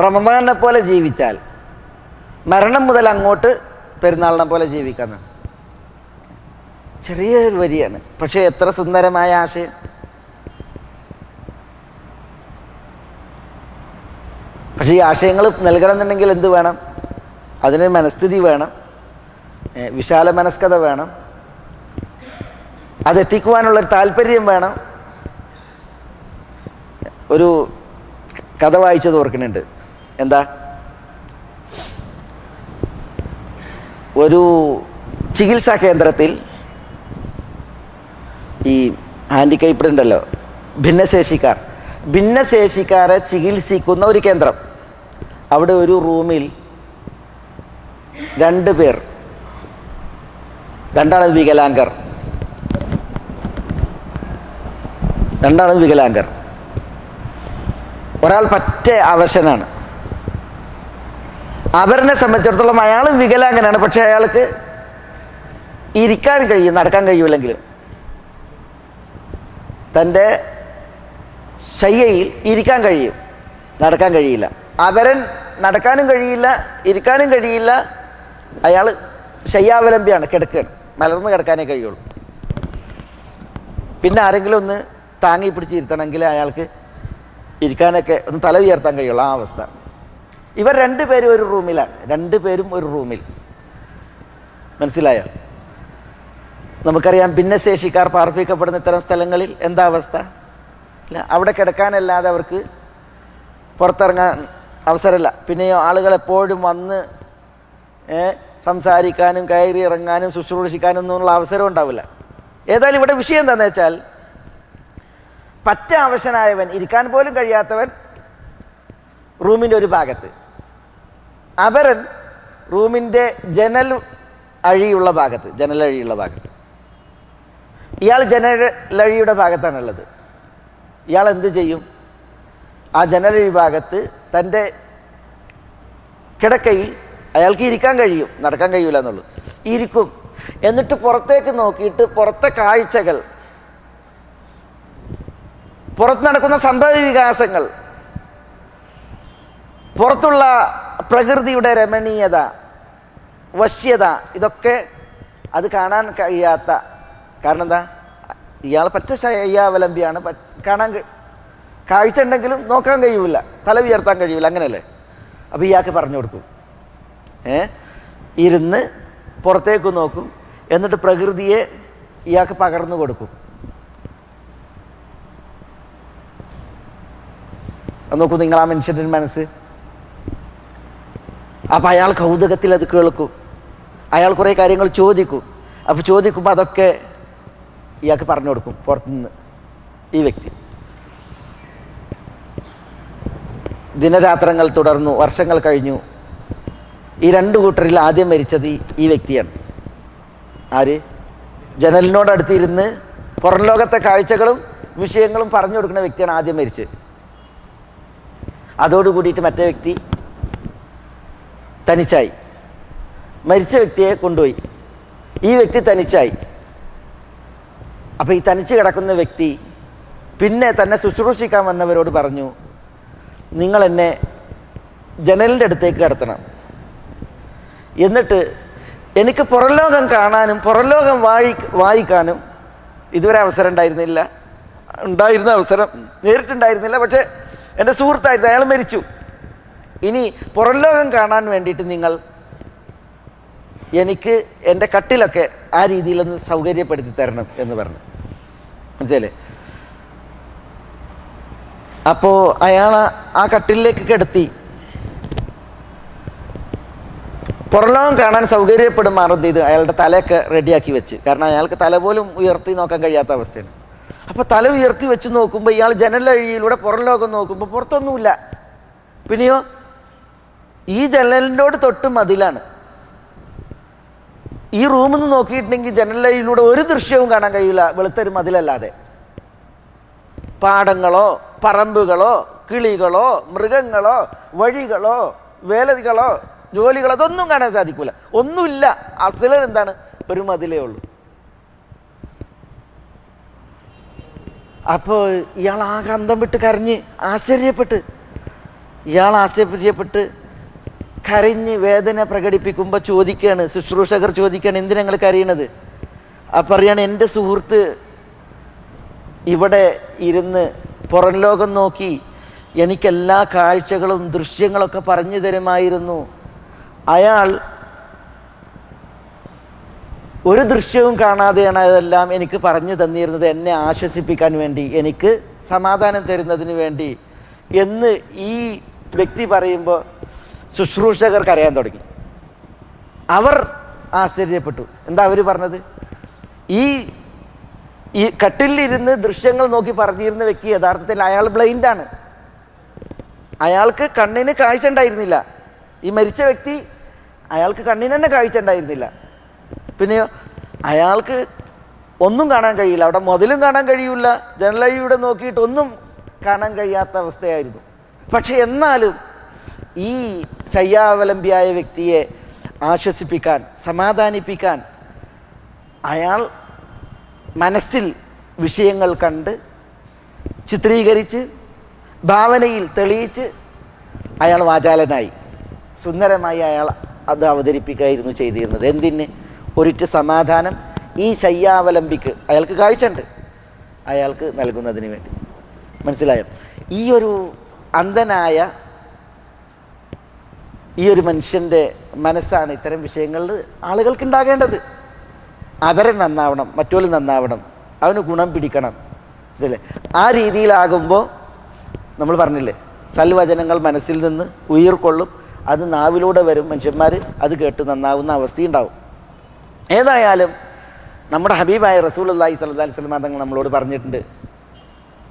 റമദാനിനെ പോലെ ജീവിച്ചാൽ മരണം മുതൽ അങ്ങോട്ട് പെരുന്നാളിനെ പോലെ ജീവിക്കാമെന്നാണ്. ചെറിയൊരു വരിയാണ്, പക്ഷേ എത്ര സുന്ദരമായ ആശയം. പക്ഷേ ഈ ആശയങ്ങൾ നൽകണമെന്നുണ്ടെങ്കിൽ എന്ത് വേണം? അതിന് മനസ്ഥിതി വേണം, വിശാല മനസ്കത വേണം, അതെത്തിക്കുവാനുള്ളൊരു താല്പര്യം വേണം. ഒരു കഥ വായിച്ചത് ഓർക്കുന്നുണ്ട്. എന്താ? ഒരു ചികിത്സാ കേന്ദ്രത്തിൽ ഈ ഹാൻഡിക്കൈപ്ഡ് ഉണ്ടല്ലോ, ഭിന്നശേഷിക്കാരെ ചികിത്സിക്കുന്ന ഒരു കേന്ദ്രം. അവിടെ ഒരു റൂമിൽ 2 പേർ, രണ്ടാളും വികലാംഗർ. ഒരാൾ പറ്റ അവശനാണ്. അവരെ സംബന്ധിച്ചിടത്തോളം അയാളും വികലാംഗനാണ്, പക്ഷെ അയാൾക്ക് ഇരിക്കാൻ കഴിയും, നടക്കാൻ കഴിയില്ലെങ്കിലും തൻ്റെ ശയ്യയിൽ ഇരിക്കാൻ കഴിയും, നടക്കാൻ കഴിയില്ല. അവരൻ നടക്കാനും കഴിയില്ല, ഇരിക്കാനും കഴിയില്ല. അയാൾ ശയ്യാവലംബിയാണ്, കിടക്കുകയാണ്, മലർന്ന് കിടക്കാനേ കഴിയുള്ളൂ. പിന്നെ ആരെങ്കിലും ഒന്ന് താങ്ങി പിടിച്ചിരുത്തണമെങ്കിൽ അയാൾക്ക് ഇരിക്കാനൊക്കെ ഒന്ന് തല ഉയർത്താൻ കഴിയുള്ളൂ, ആ അവസ്ഥ. ഇവർ 2 പേരും ഒരു റൂമിലാണ്, 2 പേരും ഒരു റൂമിൽ. മനസ്സിലായോ? നമുക്കറിയാം ഭിന്നശേഷിക്കാർ പാർപ്പിക്കപ്പെടുന്ന ഇത്തരം സ്ഥലങ്ങളിൽ എന്താ അവസ്ഥ? അവിടെ കിടക്കാനല്ലാതെ അവർക്ക് പുറത്തിറങ്ങാൻ അവസരമല്ല. പിന്നെയോ ആളുകൾ എപ്പോഴും വന്ന് സംസാരിക്കാനും കയറി ഇറങ്ങാനും ശുശ്രൂഷിക്കാനും ഒന്നുമുള്ള അവസരം ഉണ്ടാവില്ല. ഏതായാലും ഇവിടെ വിഷയം എന്താണെന്ന് വെച്ചാൽ, പറ്റ അവശനായവൻ, ഇരിക്കാൻ പോലും കഴിയാത്തവൻ റൂമിൻ്റെ ഒരു ഭാഗത്ത്, അപരൻ റൂമിൻ്റെ ജനലഴിയുള്ള ഭാഗത്ത്. ഇയാൾ ജനലഴിയുടെ ഭാഗത്താണുള്ളത്. ഇയാൾ എന്ത് ചെയ്യും? ആ ജനലഴി ഭാഗത്ത് തൻ്റെ കിടക്കയിൽ അയാൾക്ക് ഇരിക്കാൻ കഴിയും, നടക്കാൻ കഴിയില്ല എന്നുള്ളൂ, ഇരിക്കും. എന്നിട്ട് പുറത്തേക്ക് നോക്കിയിട്ട് പുറത്തെ കാഴ്ചകൾ, പുറത്ത് നടക്കുന്ന സംഭവ വികാസങ്ങൾ, പുറത്തുള്ള പ്രകൃതിയുടെ രമണീയത, വശ്യത, ഇതൊക്കെ അത് കാണാൻ കഴിയാത്ത. കാരണം എന്താ? ഇയാൾ പറ്റ ശയ്യാവലംബിയാണ്. കാണാൻ കാഴ്ച ഉണ്ടെങ്കിലും നോക്കാൻ കഴിയില്ല, തല ഉയർത്താൻ കഴിയില്ല, അങ്ങനെയല്ലേ? അപ്പോൾ ഇയാൾക്ക് പറഞ്ഞു കൊടുക്കും, ഇരുന്ന് പുറത്തേക്ക് നോക്കും, എന്നിട്ട് പ്രകൃതിയെ ഇയാൾക്ക് പകർന്നു കൊടുക്കും. നോക്കൂ നിങ്ങൾ ആ മനുഷ്യൻ്റെ മനസ്സ്. അപ്പം അയാൾ കൗതുകത്തിൽ അത് കേൾക്കും, അയാൾ കുറേ കാര്യങ്ങൾ ചോദിക്കും. അപ്പോൾ ചോദിക്കുമ്പോൾ അതൊക്കെ ഇയാൾക്ക് പറഞ്ഞു കൊടുക്കും പുറത്തുനിന്ന് ഈ വ്യക്തി. ദിനരാത്രങ്ങൾ തുടർന്നു, വർഷങ്ങൾ കഴിഞ്ഞു. ഈ രണ്ടു കൂട്ടരിൽ ആദ്യം മരിച്ചത് ഈ വ്യക്തിയാണ്. ആര്? ജനലിനോടടുത്തിരുന്ന് പുറം ലോകത്തെ കാഴ്ചകളും വിഷയങ്ങളും പറഞ്ഞു കൊടുക്കുന്ന വ്യക്തിയാണ് ആദ്യം മരിച്ചത്. അതോടുകൂടിയിട്ട് മറ്റേ വ്യക്തി തനിച്ചായി. മരിച്ച വ്യക്തിയെ കൊണ്ടുപോയി, ഈ വ്യക്തി തനിച്ചായി. അപ്പോൾ ഈ തനിച്ച് കിടക്കുന്ന വ്യക്തി പിന്നെ തന്നെ ശുശ്രൂഷിക്കാൻ വന്നവരോട് പറഞ്ഞു, നിങ്ങൾ എന്നെ ജനലിൻ്റെ അടുത്തേക്ക് കിടത്തണം, എന്നിട്ട് എനിക്ക് പുറംലോകം കാണാനും പുറംലോകം വായിക്കാനും ഇതുവരെ അവസരം ഉണ്ടായിരുന്ന അവസരം നേരിട്ടുണ്ടായിരുന്നില്ല. പക്ഷേ എൻ്റെ സുഹൃത്തായിരുന്നു, അയാൾ മരിച്ചു. ഇനി പുറംലോകം കാണാൻ വേണ്ടിയിട്ട് നിങ്ങൾ എനിക്ക് എൻ്റെ കട്ടിലൊക്കെ ആ രീതിയിലൊന്ന് സൗകര്യപ്പെടുത്തി തരണം എന്ന് പറഞ്ഞു. മനസ്സിലേ? അപ്പോൾ അയാൾ ആ കട്ടിലേക്ക് കിടത്തി പുറംലോകം കാണാൻ സൗകര്യപ്പെടുമാറ് ചെയ്ത് അയാളുടെ തലയൊക്കെ റെഡിയാക്കി വെച്ച്. കാരണം അയാൾക്ക് തല പോലും ഉയർത്തി നോക്കാൻ കഴിയാത്ത അവസ്ഥയാണ്. അപ്പോൾ തല ഉയർത്തി വെച്ച് നോക്കുമ്പോൾ ഇയാൾ ജനലഴിയിലൂടെ പുറം ലോകം നോക്കുമ്പോൾ പുറത്തൊന്നുമില്ല. പിന്നെയോ ഈ ജനലിനോട് തൊട്ട് മതിലാണ്. ഈ റൂമിൽ നിന്ന് നോക്കിയിട്ടുണ്ടെങ്കിൽ ജനലഴിയിലൂടെ ഒരു ദൃശ്യവും കാണാൻ കഴിയില്ല വെളുത്തൊരു മതിലല്ലാതെ. പാടങ്ങളോ പറമ്പുകളോ കിളികളോ മൃഗങ്ങളോ വഴികളോ വേലകളോ ജോലികളോ അതൊന്നും കാണാൻ സാധിക്കില്ല. ഒന്നുമില്ല. അസലൻ എന്താണ്? ഒരു മതിലേ ഉള്ളൂ. അപ്പോൾ ഇയാൾ ആകെ അന്തം വിട്ട് കരഞ്ഞ് ആശ്ചര്യപ്പെട്ട് കരഞ്ഞ് വേദന പ്രകടിപ്പിക്കുമ്പോൾ ചോദിക്കുകയാണ്, ശുശ്രൂഷകർ ചോദിക്കുകയാണ്, എന്തിനാ നിങ്ങൾ കരയണത്? അപ്പം പറയാണ്, എൻ്റെ സുഹൃത്ത് ഇവിടെ ഇരുന്ന് പുറം ലോകം നോക്കി എനിക്കെല്ലാ കാഴ്ചകളും ദൃശ്യങ്ങളൊക്കെ പറഞ്ഞു തരുമായിരുന്നു. അയാൾ ഒരു ദൃശ്യവും കാണാതെയാണ് അതെല്ലാം എനിക്ക് പറഞ്ഞു തന്നിരുന്നത്, എന്നെ ആശ്വസിപ്പിക്കാൻ വേണ്ടി, എനിക്ക് സമാധാനം തരുന്നതിന് വേണ്ടി എന്ന് ഈ വ്യക്തി പറയുമ്പോൾ ശുശ്രൂഷകർക്ക് അറിയാൻ തുടങ്ങി. അവർ ആശ്ചര്യപ്പെട്ടു. എന്താ അവർ പറഞ്ഞത്? ഈ കട്ടിലിരുന്ന് ദൃശ്യങ്ങൾ നോക്കി പറഞ്ഞിരുന്ന വ്യക്തി യഥാർത്ഥത്തിൽ അയാൾ ബ്ലൈൻഡാണ്. അയാൾക്ക് കണ്ണിന് കാഴ്ച ഉണ്ടായിരുന്നില്ല. ഈ മരിച്ച വ്യക്തി അയാൾക്ക് കണ്ണിന് തന്നെ കാഴ്ച ഉണ്ടായിരുന്നില്ല. പിന്നെയോ അയാൾക്ക് ഒന്നും കാണാൻ കഴിയില്ല. അവിടെ മതിലും കാണാൻ കഴിയില്ല, ജനലഴിയുടെ നോക്കിയിട്ട് ഒന്നും കാണാൻ കഴിയാത്ത അവസ്ഥയായിരുന്നു. പക്ഷെ എന്നാലും ഈ ശയ്യാവലംബിയായ വ്യക്തിയെ ആശ്വസിപ്പിക്കാൻ, സമാധാനിപ്പിക്കാൻ അയാൾ മനസ്സിൽ വിഷയങ്ങൾ കണ്ട് ചിത്രീകരിച്ച് ഭാവനയിൽ തെളിയിച്ച് അയാൾ വാചാലനായി. സുന്ദരമായി അയാൾ അത് അവതരിപ്പിക്കുകയായിരുന്നു ചെയ്തിരുന്നത്. എന്തിന്? ഒരിറ്റ് സമാധാനം ഈ ശയ്യാവലംബിക്ക്, അയാൾക്ക് കാഴ്ചയുണ്ട്, അയാൾക്ക് നൽകുന്നതിന് വേണ്ടി. മനസ്സിലായോ? ഈ ഒരു അന്ധനായ ഈ ഒരു മനുഷ്യൻ്റെ മനസ്സാണ് ഇത്തരം വിഷയങ്ങളിൽ ആളുകൾക്ക് ഉണ്ടാകേണ്ടത്. അവരെ നന്നാവണം, മറ്റൊരു നന്നാവണം, അവന് ഗുണം പിടിക്കണം. മനസ്സിലെ? ആ രീതിയിലാകുമ്പോൾ നമ്മൾ പറഞ്ഞില്ലേ, സൽവചനങ്ങൾ മനസ്സിൽ നിന്ന് ഉയിർക്കൊള്ളും, അത് നാവിലൂടെ വരും, മനുഷ്യന്മാർ അത് കേട്ട് നന്നാവുന്ന അവസ്ഥയുണ്ടാവും. ഏതായാലും നമ്മുടെ ഹബീബായ റസൂലുള്ളാഹി സ്വല്ലല്ലാഹി അലൈഹി വസല്ലം തങ്ങൾ നമ്മളോട് പറഞ്ഞിട്ടുണ്ട്,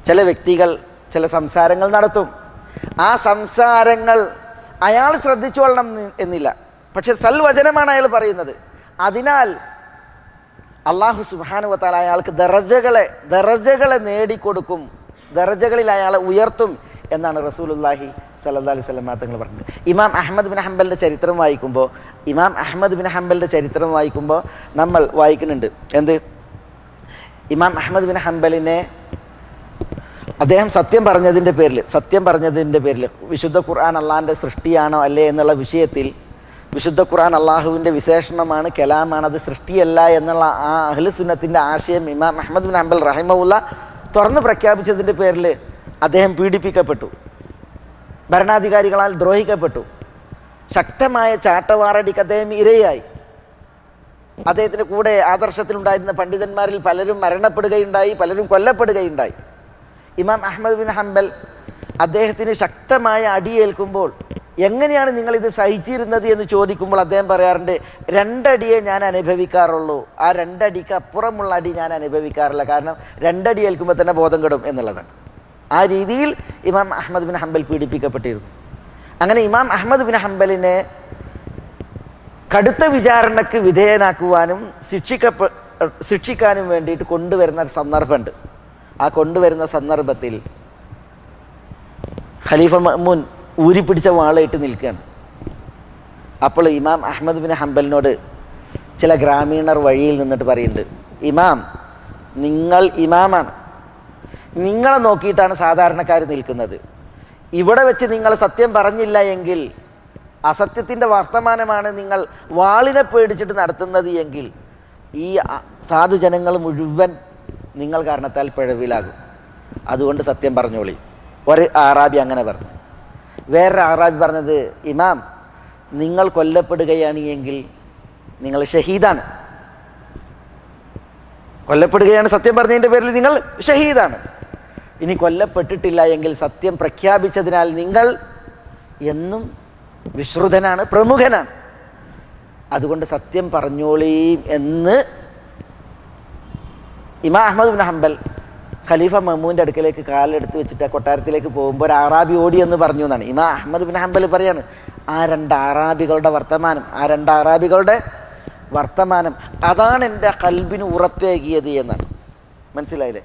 ചില വ്യക്തികൾ ചില സംസാരങ്ങൾ നടത്തും. ആ സംസാരങ്ങൾ അയാൾ ശ്രദ്ധിച്ചുകൊള്ളണം എന്നില്ല, പക്ഷെ സൽവചനമാണ് അയാൾ പറയുന്നത്. അതിനാൽ അള്ളാഹു സുബ്ഹാനഹു വ തആല അയാൾക്ക് ദറജകളെ നേടിക്കൊടുക്കും, ദറജകളിൽ അയാളെ ഉയർത്തും എന്നാണ് റസൂലുള്ളാഹി സ്വല്ലല്ലാഹി അലൈഹി വസല്ലം തങ്ങൾ പറഞ്ഞത്. ഇമാം അഹ്മദ് ബിൻ ഹംബലിൻ്റെ ചരിത്രം വായിക്കുമ്പോൾ നമ്മൾ വായിക്കുന്നുണ്ട് എന്ത്? ഇമാം അഹ്മദ് ബിൻ ഹംബലിനെ അദ്ദേഹം സത്യം പറഞ്ഞതിൻ്റെ പേരിൽ വിശുദ്ധ ഖുർആൻ അള്ളാഹിൻ്റെ സൃഷ്ടിയാണോ അല്ലേ എന്നുള്ള വിഷയത്തിൽ, വിശുദ്ധ ഖുർആൻ അള്ളാഹുവിൻ്റെ വിശേഷണമാണ്, കലാമാണ്, അത് സൃഷ്ടിയല്ല എന്നുള്ള ആ അഹ്ലു സുന്നത്തിൻ്റെ ആശയം ഇമാം അഹ്മദ് ബിൻ ഹംബൽ റഹിമഹുല്ല തുറന്ന് പ്രഖ്യാപിച്ചതിൻ്റെ പേരിൽ അദ്ദേഹം പീഡിപ്പിക്കപ്പെട്ടു, ഭരണാധികാരികളാൽ ദ്രോഹിക്കപ്പെട്ടു, ശക്തമായ ചാട്ടവാറടിക്ക് അദ്ദേഹം ഇരയായി. അദ്ദേഹത്തിൻ്റെ കൂടെ ആദർശത്തിലുണ്ടായിരുന്ന പണ്ഡിതന്മാരിൽ പലരും മരണപ്പെടുകയുണ്ടായി, പലരും കൊല്ലപ്പെടുകയുണ്ടായി. ഇമാം അഹ്മദ് ബിൻ ഹംബൽ അദ്ദേഹത്തിന് ശക്തമായ അടിയേൽക്കുമ്പോൾ എങ്ങനെയാണ് നിങ്ങളിത് സഹിച്ചിരുന്നത് എന്ന് ചോദിക്കുമ്പോൾ അദ്ദേഹം പറയാറുണ്ട്, 2 അടിയെ ഞാൻ അനുഭവിക്കാറുള്ളൂ, ആ 2 അടിക്ക് അപ്പുറമുള്ള അടി ഞാൻ അനുഭവിക്കാറില്ല, കാരണം 2 അടി ഏൽക്കുമ്പോൾ തന്നെ ബോധം കെടും എന്നുള്ളതാണ്. ആ രീതിയിൽ ഇമാം അഹ്മദ് ബിൻ ഹംബൽ പീഡിപ്പിക്കപ്പെട്ടിരുന്നു. അങ്ങനെ ഇമാം അഹ്മദ് ബിൻ ഹംബലിനെ കടുത്ത വിചാരണയ്ക്ക് വിധേയനാക്കുവാനും ശിക്ഷിക്കാനും വേണ്ടിയിട്ട് കൊണ്ടുവരുന്ന ഒരു സന്ദർഭമുണ്ട്. ആ കൊണ്ടുവരുന്ന സന്ദർഭത്തിൽ ഖലീഫ മഅ്മൂൻ ഊരിപ്പിടിച്ച വാളയിട്ട് നിൽക്കുകയാണ്. അപ്പോൾ ഇമാം അഹ്മദ് ബിൻ ഹംബലിനോട് ചില ഗ്രാമീണർ വഴിയിൽ നിന്നിട്ട് പറയുന്നുണ്ട്, ഇമാം, നിങ്ങൾ ഇമാമാണ്, നിങ്ങളെ നോക്കിയിട്ടാണ് സാധാരണക്കാർ നിൽക്കുന്നത്. ഇവിടെ വെച്ച് നിങ്ങൾ സത്യം പറഞ്ഞില്ല എങ്കിൽ, അസത്യത്തിൻ്റെ വർത്തമാനമാണ് നിങ്ങൾ വാളിനെ പേടിച്ചിട്ട് നടത്തുന്നത് എങ്കിൽ, ഈ സാധുജനങ്ങൾ മുഴുവൻ നിങ്ങൾ കാരണത്താൽ പിഴവിലാകും. അതുകൊണ്ട് സത്യം പറഞ്ഞോളി. ഒരു ആറാബി അങ്ങനെ പറഞ്ഞു. വേറൊരു ആറാബി പറഞ്ഞത്, ഇമാം, നിങ്ങൾ കൊല്ലപ്പെടുകയാണ് എങ്കിൽ നിങ്ങൾ ഷഹീദാണ്, കൊല്ലപ്പെടുകയാണ് സത്യം പറഞ്ഞതിൻ്റെ പേരിൽ നിങ്ങൾ ഷഹീദാണ്. ഇനി കൊല്ലപ്പെട്ടിട്ടില്ല എങ്കിൽ സത്യം പ്രഖ്യാപിച്ചതിനാൽ നിങ്ങൾ എന്നും വിശ്രുതനാണ്, പ്രമുഖനാണ്. അതുകൊണ്ട് സത്യം പറഞ്ഞോളീം എന്ന് ഇമാം അഹ്മദ് ബിൻ ഹംബൽ ഖലീഫ മഅ്മൂൻ്റെ അടുക്കലേക്ക് കാലെടുത്ത് വെച്ചിട്ട് കൊട്ടാരത്തിലേക്ക് പോകുമ്പോൾ ഒരു ആറാബി ഓടി എന്ന് പറഞ്ഞു എന്നാണ് ഇമാം അഹ്മദ് ബിൻ ഹംബൽ പറയാണ്. ആ 2 ആറാബികളുടെ വർത്തമാനം അതാണ് എൻ്റെ ഖൽബിന് ഉറപ്പേകിയത് എന്നാണ്. മനസ്സിലായില്ലേ?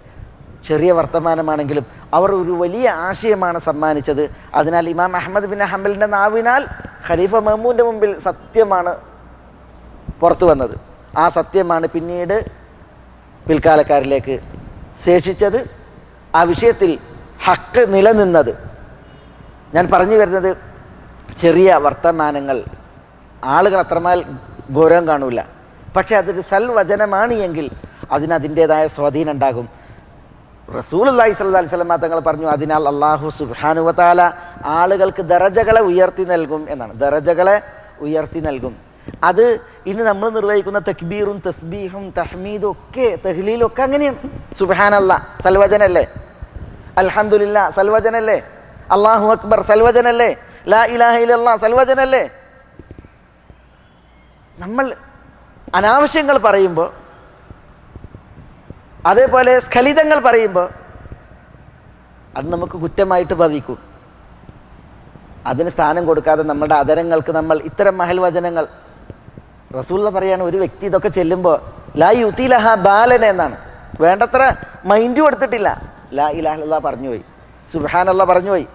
ചെറിയ വർത്തമാനമാണെങ്കിലും അവർ ഒരു വലിയ ആശയമാണ് സമ്മാനിച്ചത്. അതിനാൽ ഇമാം അഹ്മദ് ബിൻ ഹംബലിൻ്റെ നാവിനാൽ ഖലീഫ മഅ്മൂൻ്റെ മുമ്പിൽ സത്യമാണ് പുറത്തു വന്നത്. ആ സത്യമാണ് പിന്നീട് പിൽക്കാലക്കാരിലേക്ക് ശേഷിച്ചത്. ആ വിഷയത്തിൽ ഹക്ക് നിലനിന്നത്. ഞാൻ പറഞ്ഞു വരുന്നത്, ചെറിയ വർത്തമാനങ്ങൾ ആളുകൾ അത്രമേൽ ഗൗരവം കാണൂല, പക്ഷേ അതൊരു സൽവചനമാണ് എങ്കിൽ അതിനതിൻ്റേതായ സ്വാധീനം ഉണ്ടാകും. റസൂലുള്ളാഹി സ്വല്ലല്ലാഹി അലൈഹി വസല്ലം തങ്ങൾ പറഞ്ഞു, അതിനാൽ അല്ലാഹു സുബ്ഹാനഹു വ തആല ആളുകൾക്ക് ദറജകളെ ഉയർത്തി നൽകും എന്നാണ്. ദറജകളെ ഉയർത്തി നൽകും. അത് ഇന്ന് നമ്മൾ നിർവഹിക്കുന്ന തക്ബീറും തസ്ബീഹും തഹ്മീദും ഒക്കെ തഹ്ലീലും ഒക്കെ അങ്ങനെയാണ്. സുബ്ഹാനല്ലാഹ് സൽവചനല്ലേ, അൽഹംദുലില്ലാ സൽവചനല്ലേ, അല്ലാഹു അക്ബർ സൽവചനല്ലേ, ലാ ഇലാഹ ഇല്ലല്ലാഹ് സൽവചനല്ലേ. നമ്മൾ അനാവശ്യങ്ങൾ പറയുമ്പോൾ, അതേപോലെ സ്ഖലിതങ്ങൾ പറയുമ്പോൾ അത് നമുക്ക് കുറ്റമായിട്ട് ഭവിക്കും. അതിന് സ്ഥാനം കൊടുക്കാതെ നമ്മുടെ അധരങ്ങൾക്ക് നമ്മൾ ഇത്തരം മഹൽ വചനങ്ങൾ, റസൂലുള്ള പറയാണ്, ഒരു വ്യക്തി ഇതൊക്കെ ചെല്ലുമ്പോൾ ലാ യുതിലഹ ബാലൻ എന്നാണ്, വേണ്ടത്ര മൈൻഡും എടുത്തിട്ടില്ല. ലാ ഇലാഹ ഇല്ലല്ലാഹ് പറഞ്ഞുപോയി, സുബ്ഹാനല്ലാഹ് പറഞ്ഞുപോയി,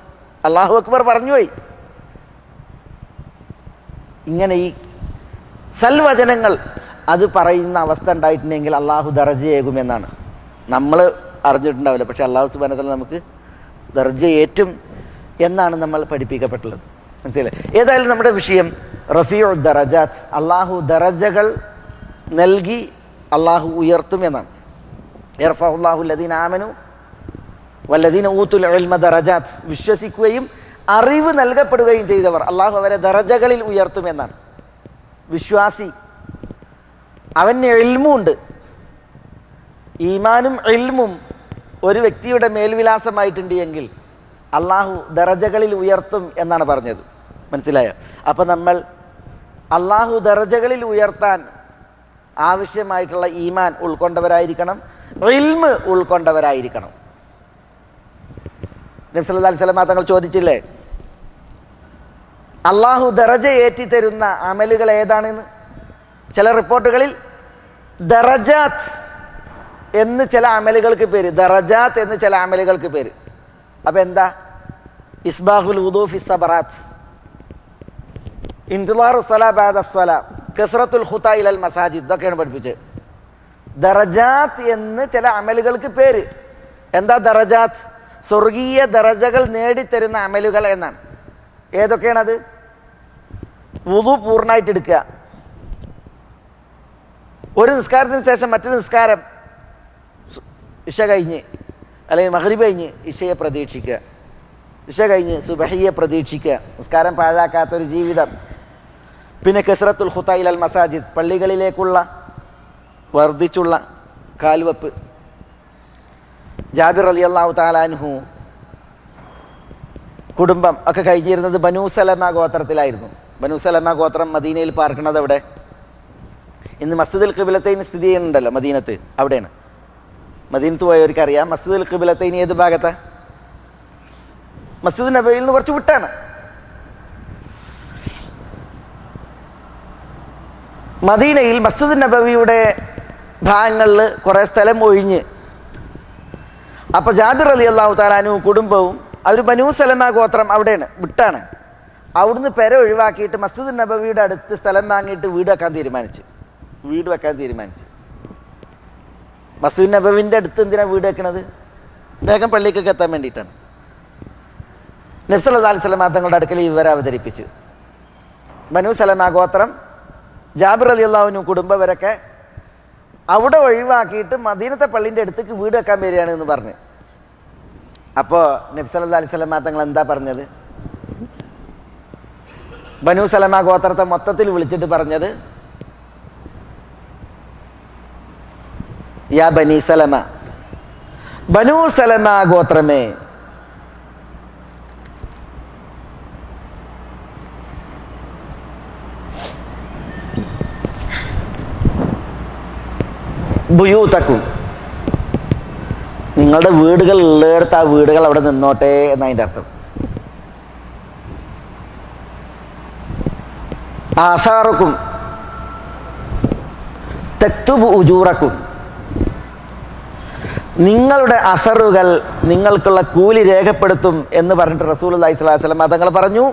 അല്ലാഹു അക്ബർ പറഞ്ഞുപോയി. ഇങ്ങനെ ഈ സൽവചനങ്ങൾ അത് പറയുന്ന അവസ്ഥ ഉണ്ടായിട്ടുണ്ടെങ്കിൽ അള്ളാഹു ദർജയേകുമെന്നാണ്. നമ്മൾ അറിഞ്ഞിട്ടുണ്ടാവില്ല, പക്ഷെ അള്ളാഹു സുബ്ഹാനഹു വ തആല നമുക്ക് ദർജയേറ്റും എന്നാണ് നമ്മൾ പഠിപ്പിക്കപ്പെട്ടുള്ളത്. മനസ്സിലായി? ഏതായാലും നമ്മുടെ വിഷയം റഫീഉ ദറജാത്ത്, അള്ളാഹു ദറജകൾ നൽകി അള്ളാഹു ഉയർത്തും എന്നാണ്. യർഫഉല്ലാഹു അല്ലദീന ആമനു വല്ലദീന ഊതുൽ ഇൽമ ദറജാത്ത്, വിശ്വസിക്കുകയും അറിവ് നൽകപ്പെടുകയും ചെയ്തവർ അള്ളാഹു അവരെ ദറജകളിൽ ഉയർത്തും എന്നാണ്. വിശ്വാസി അവന് ഇൽമുണ്ട്, ഈമാനും ഇൽമും ഒരു വ്യക്തിയുടെ മേൽവിലാസമായിട്ടുണ്ട് എങ്കിൽ അള്ളാഹു ദറജകളിൽ ഉയർത്തും എന്നാണ് പറഞ്ഞത്. മനസ്സിലായോ? അപ്പം നമ്മൾ അള്ളാഹു ദറജകളിൽ ഉയർത്താൻ ആവശ്യമായിട്ടുള്ള ഈമാൻ ഉൾക്കൊണ്ടവരായിരിക്കണം, ഇൽമ് ഉൾക്കൊണ്ടവരായിരിക്കണം. നബി സല്ലല്ലാഹു അലൈഹി വസല്ലം തങ്ങൾ ചോദിച്ചില്ലേ, അള്ളാഹു ദറജ ഏറ്റി തരുന്ന അമലുകൾ ഏതാണെന്ന്? ചില റിപ്പോർട്ടുകളിൽ ദറജാത്ത് എന്ന് ചില അമലുകൾക്ക് പേര്, ദറജാത്ത് എന്ന് ചില അമലുകൾക്ക് പേര്. അപ്പം എന്താ? ഇസ്ബാഹുൽ വുദൂ ഫി സബറാത്ത്, ഇന്തിളാറു സ്വലാ ബഅദ സ്വലാ, കസ്റത്തുൽ ഖുതാ ഇലൽ മസാജിദ്, ഇതൊക്കെയാണ് പഠിപ്പിച്ചത്. ദറജാത്ത് എന്ന് ചില അമലുകൾക്ക് പേര്. എന്താ ദറജാത്ത്? സ്വർഗീയ ദറജകൾ നേടിത്തരുന്ന അമലുകൾ എന്നാണ്. ഏതൊക്കെയാണത്? വുദു പൂർണ്ണമായിട്ട് എടുക്കുക, ഒരു നിസ്കാരത്തിന് ശേഷം മറ്റൊരു നിസ്കാരം, ഇശ കഴിഞ്ഞ് അല്ലെങ്കിൽ മഗ്രിബ് കഴിഞ്ഞ് ഇശയെ പ്രതീക്ഷിക്കുക, ഇശ കഴിഞ്ഞ് സുബഹിയെ പ്രതീക്ഷിക്കുക, നിസ്കാരം പാഴാക്കാത്തൊരു ജീവിതം. പിന്നെ കസ്റത്തുൽ ഖുതാ ഇലൽ മസാജിദ്, പള്ളികളിലേക്കുള്ള വർദ്ധിച്ചുള്ള കാൽവെപ്പ്. ജാബിർ റളിയല്ലാഹു തആല അൻഹു കുടുംബം ഒക്കെ കഴിഞ്ഞിരുന്നത് ബനൂ സലമ ഗോത്രത്തിലായിരുന്നു. ബനൂ സലമ ഗോത്രം മദീനയിൽ പാർക്കുന്നത് എവിടെ? ഇന്ന് മസ്ജിദുൽ ഖിബ്ലത്തൈൻ സ്ഥിതി ചെയ്യുന്നുണ്ടല്ലോ മദീനത്ത്, അവിടെയാണ്. മദീനത്ത് പോയവർക്കറിയാം മസ്ജിദുൽ ഖിബ്ലത്തൈൻ ഏത് ഭാഗത്താ? മസ്ജിദ് നബവിയിൽ നിന്ന് കുറച്ച് വിട്ടാണ്. മദീനയിൽ മസ്ജിദ് നബവിയുടെ ഭാഗങ്ങളിൽ കുറേ സ്ഥലം ഒഴിഞ്ഞ്, അപ്പോൾ ജാബിർ റളിയല്ലാഹു തആല അൻഹു കുടുംബവും അവർ ബനൂ സലമ ഗോത്രം അവിടെയാണ്, വിട്ടാണ്. അവിടുന്ന് പെര ഒഴിവാക്കിയിട്ട് മസ്ജിദ് നബവിയുടെ അടുത്ത് സ്ഥലം വാങ്ങിയിട്ട് വീട് വെക്കാൻ തീരുമാനിച്ചു. മസ്ജിദ് നബവിൻ്റെ അടുത്ത് എന്തിനാണ് വീട് വെക്കണത്? വേഗം പള്ളിക്കൊക്കെ എത്താൻ വേണ്ടിയിട്ടാണ്. നബി സല്ലല്ലാഹു അലൈഹി വസല്ലം തങ്ങളുടെ അടുക്കൽ ഈ വിവരം അവതരിപ്പിച്ചു. ബനൂ സലമ ഗോത്രം ജാബിർ റളിയല്ലാഹു അൻഹു കുടുംബവരൊക്കെ അവിടെ ഒഴിവാക്കിയിട്ട് മദീനത്തെ പള്ളിൻ്റെ അടുത്തേക്ക് വീട് വെക്കാൻ വരികയാണ് എന്ന് പറഞ്ഞ്. അപ്പോൾ നബി സല്ലല്ലാഹു അലൈഹി വസല്ലം തങ്ങൾ എന്താ പറഞ്ഞത്? ബനൂ സലമ ഗോത്രത്തെ മൊത്തത്തിൽ വിളിച്ചിട്ട് പറഞ്ഞത്, യാ ബനി സലമ, ബനൂ സലമ ഗോത്രമേ, ബുയൂതക്കും, നിങ്ങളുടെ വീടുകൾ ഉള്ളിടത്ത് ആ വീടുകൾ അവിടെ നിന്നോട്ടെ എന്നതിൻ്റെ അർത്ഥം. ആസാറുക്കും തക്തുബു ഉജൂറക്കും, നിങ്ങളുടെ അസറുകൾ നിങ്ങൾക്കുള്ള കൂലി രേഖപ്പെടുത്തും എന്ന് പറഞ്ഞിട്ട് റസൂലുള്ളാഹി സ്വല്ലല്ലാഹു അലൈഹി വസല്ലം തങ്ങൾ പറഞ്ഞു,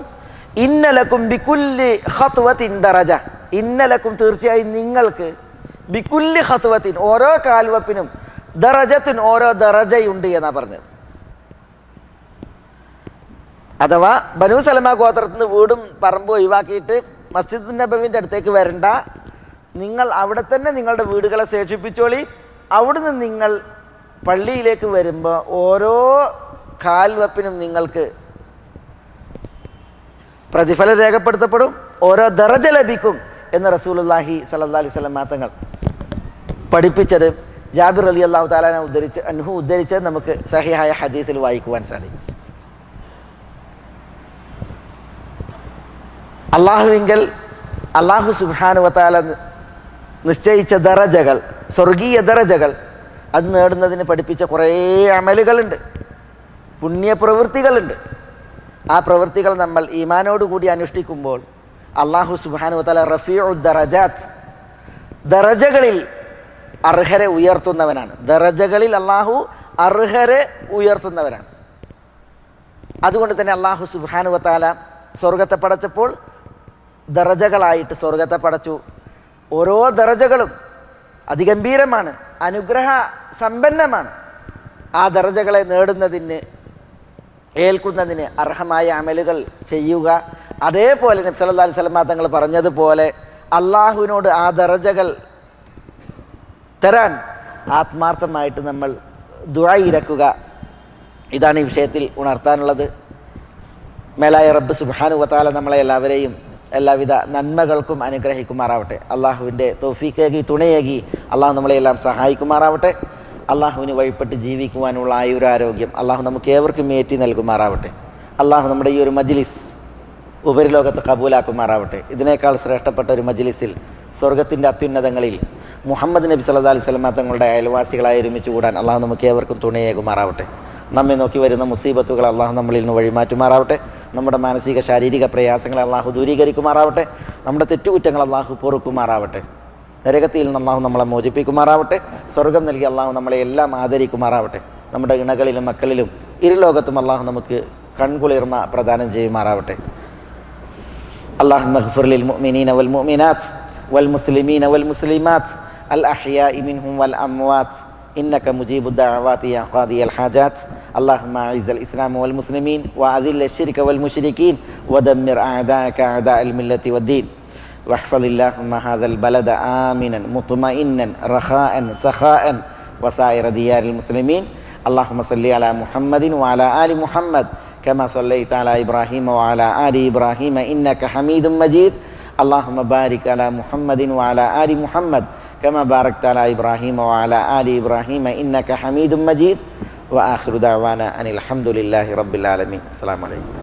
ഇന്നലക്കും ബികുല്ലി ഖത്വത്തിൻ ദറജ, ഇന്നലക്കും തീർച്ചയായും നിങ്ങൾക്ക്, ബികുല്ലി ഖത്വത്തിൻ ഓരോ കാൽവപ്പിനും, ദറജത്തിൻ ഓരോ ദറജയുണ്ട് എന്നാണ് പറഞ്ഞത്. അഥവാ ബനൂ സലമ ഗോത്രത്തിൽ നിന്ന് വീടും പറമ്പും ഒഴിവാക്കിയിട്ട് മസ്ജിദ് നബവിൻ്റെ അടുത്തേക്ക് വരണ്ട, നിങ്ങൾ അവിടെ തന്നെ നിങ്ങളുടെ വീടുകളെ ശേഷിപ്പിച്ചോളി. അവിടുന്ന് നിങ്ങൾ പള്ളിയിലേക്ക് വരുമ്പോൾ ഓരോ കാൽവപ്പിനും നിങ്ങൾക്ക് പ്രതിഫലം രേഖപ്പെടുത്തപ്പെടും, ഓരോ ദറജ ലഭിക്കും എന്ന് റസൂലുള്ളാഹി സ്വല്ലല്ലാഹു അലൈഹി വസല്ലം തങ്ങൾ പഠിപ്പിച്ചത് ജാബിർ റളിയല്ലാഹു തആല അൻഹു ഉദ്ധരിച്ചത് നമുക്ക് സഹിഹായ ഹദീസിൽ വായിക്കുവാൻ സാധിക്കും. അള്ളാഹുവിങ്കൽ അള്ളാഹു സുബ്ഹാനഹു വ തആല നിശ്ചയിച്ച ദറജകൾ, സ്വർഗീയ ദറജകൾ, അത് നേടുന്നതിന് പഠിപ്പിച്ച കുറേ അമലുകളുണ്ട്, പുണ്യപ്രവൃത്തികളുണ്ട്. ആ പ്രവൃത്തികൾ നമ്മൾ ഈമാനോടുകൂടി അനുഷ്ഠിക്കുമ്പോൾ അള്ളാഹു സുബ്ഹാനഹു വ തആല റഫീഉ ദറജാത്ത്, ദറജകളിൽ അർഹരെ ഉയർത്തുന്നവനാണ്. ദറജകളിൽ അള്ളാഹു അർഹരെ ഉയർത്തുന്നവനാണ്. അതുകൊണ്ട് തന്നെ അള്ളാഹു സുബ്ഹാനഹു വ തആല സ്വർഗത്തെ പടച്ചപ്പോൾ ദറജകളായിട്ട് സ്വർഗത്തെ പടച്ചു. ഓരോ ദറജകളും അതിഗംഭീരമാണ്, അനുഗ്രഹ സമ്പന്നമാണ്. ആ ദറജകളെ നേടുന്നതിന്, ഏൽക്കുന്നതിന് അർഹമായ അമലുകൾ ചെയ്യുക. അതേപോലെ നബി സല്ലല്ലാഹു അലൈഹി വസല്ലം തങ്ങൾ പറഞ്ഞതുപോലെ അള്ളാഹുവിനോട് ആ ദറജകൾ തരാൻ ആത്മാർത്ഥമായിട്ട് നമ്മൾ ദുആ ഇരക്കുക. ഇതാണ് ഈ വിഷയത്തിൽ ഉണർത്താനുള്ളത്. മേലായ റബ്ബ് സുബ്ഹാനഹു വ തആല നമ്മളെ എല്ലാവരെയും എല്ലാവിധ നന്മകൾക്കും അനുഗ്രഹിക്കുമാറാവട്ടെ. അള്ളാഹുവിൻ്റെ തൗഫീഖേകി തുണയേകി അള്ളാഹു നമ്മളെയെല്ലാം സഹായിക്കുമാറാവട്ടെ. അള്ളാഹുവിന് വഴിപ്പെട്ട് ജീവിക്കുവാനുള്ള ആയുരാരോഗ്യം അള്ളാഹു നമുക്ക് ഏവർക്കും ഏറ്റി നൽകുമാറാവട്ടെ. അള്ളാഹു നമ്മുടെ ഈ ഒരു മജ്ലിസ് ഉപരിലോകത്ത് കബൂലാക്കുമാറാവട്ടെ. ഇതിനേക്കാൾ ശ്രേഷ്ഠപ്പെട്ട ഒരു മജ്ലിസിൽ സ്വർഗത്തിൻ്റെ അത്യുന്നതങ്ങളിൽ മുഹമ്മദ് നബി സല്ലല്ലാഹു അലൈഹി വസല്ലം തങ്ങളുടെ അയൽവാസികളായി ഒരുമിച്ച് കൂടാൻ അള്ളാഹു നമുക്ക് ഏവർക്കും തുണയേകുമാറാവട്ടെ. നമ്മെ നോക്കി വരുന്ന മുസീബത്തുകൾ അള്ളാഹു നമ്മളിൽ നിന്ന് വഴിമാറ്റുമാറാവട്ടെ. നമ്മുടെ മാനസിക ശാരീരിക പ്രയാസങ്ങളെ അള്ളാഹു ദൂരീകരിക്കുമാറാവട്ടെ. നമ്മുടെ തെറ്റുകുറ്റങ്ങൾ അള്ളാഹു പൊറുക്കുമാറാവട്ടെ. നരകത്തിൽ നിന്ന് അള്ളാഹു നമ്മളെ മോചിപ്പിക്കുമാറാവട്ടെ. സ്വർഗം നൽകി അള്ളാഹു നമ്മളെ എല്ലാം ആദരിക്കുമാറാവട്ടെ. നമ്മുടെ ഇണകളിലും മക്കളിലും ഇരുലോകത്തും അള്ളാഹു നമുക്ക് കൺകുളിർമ പ്രദാനം ചെയ്യുമാറാവട്ടെ. اللهم اغفر للمؤمنين والمؤمنات والمسلمين والمسلمات الأحياء منهم والأموات إنك مجيب الدعوات يا قاضي الحاجات. اللهم أعز الإسلام والمسلمين وأذل الشرك والمشركين ودمر أعداءك أعداء الملة والدين. واحفظ اللهم هذا البلد آمنا مطمئنا رخاء سخاء وسائر ديار المسلمين. اللهم صل على محمد وعلى آل محمد كما صليت على إبراهيم وعلى آل إبراهيم إنك حميد مجيد. اللهم بارك على محمد وعلى آل محمد كما باركت على إبراهيم وعلى آل إبراهيم إنك حميد مجيد. وآخر دعوانا أن الحمد لله رب العالمين. السلام عليكم.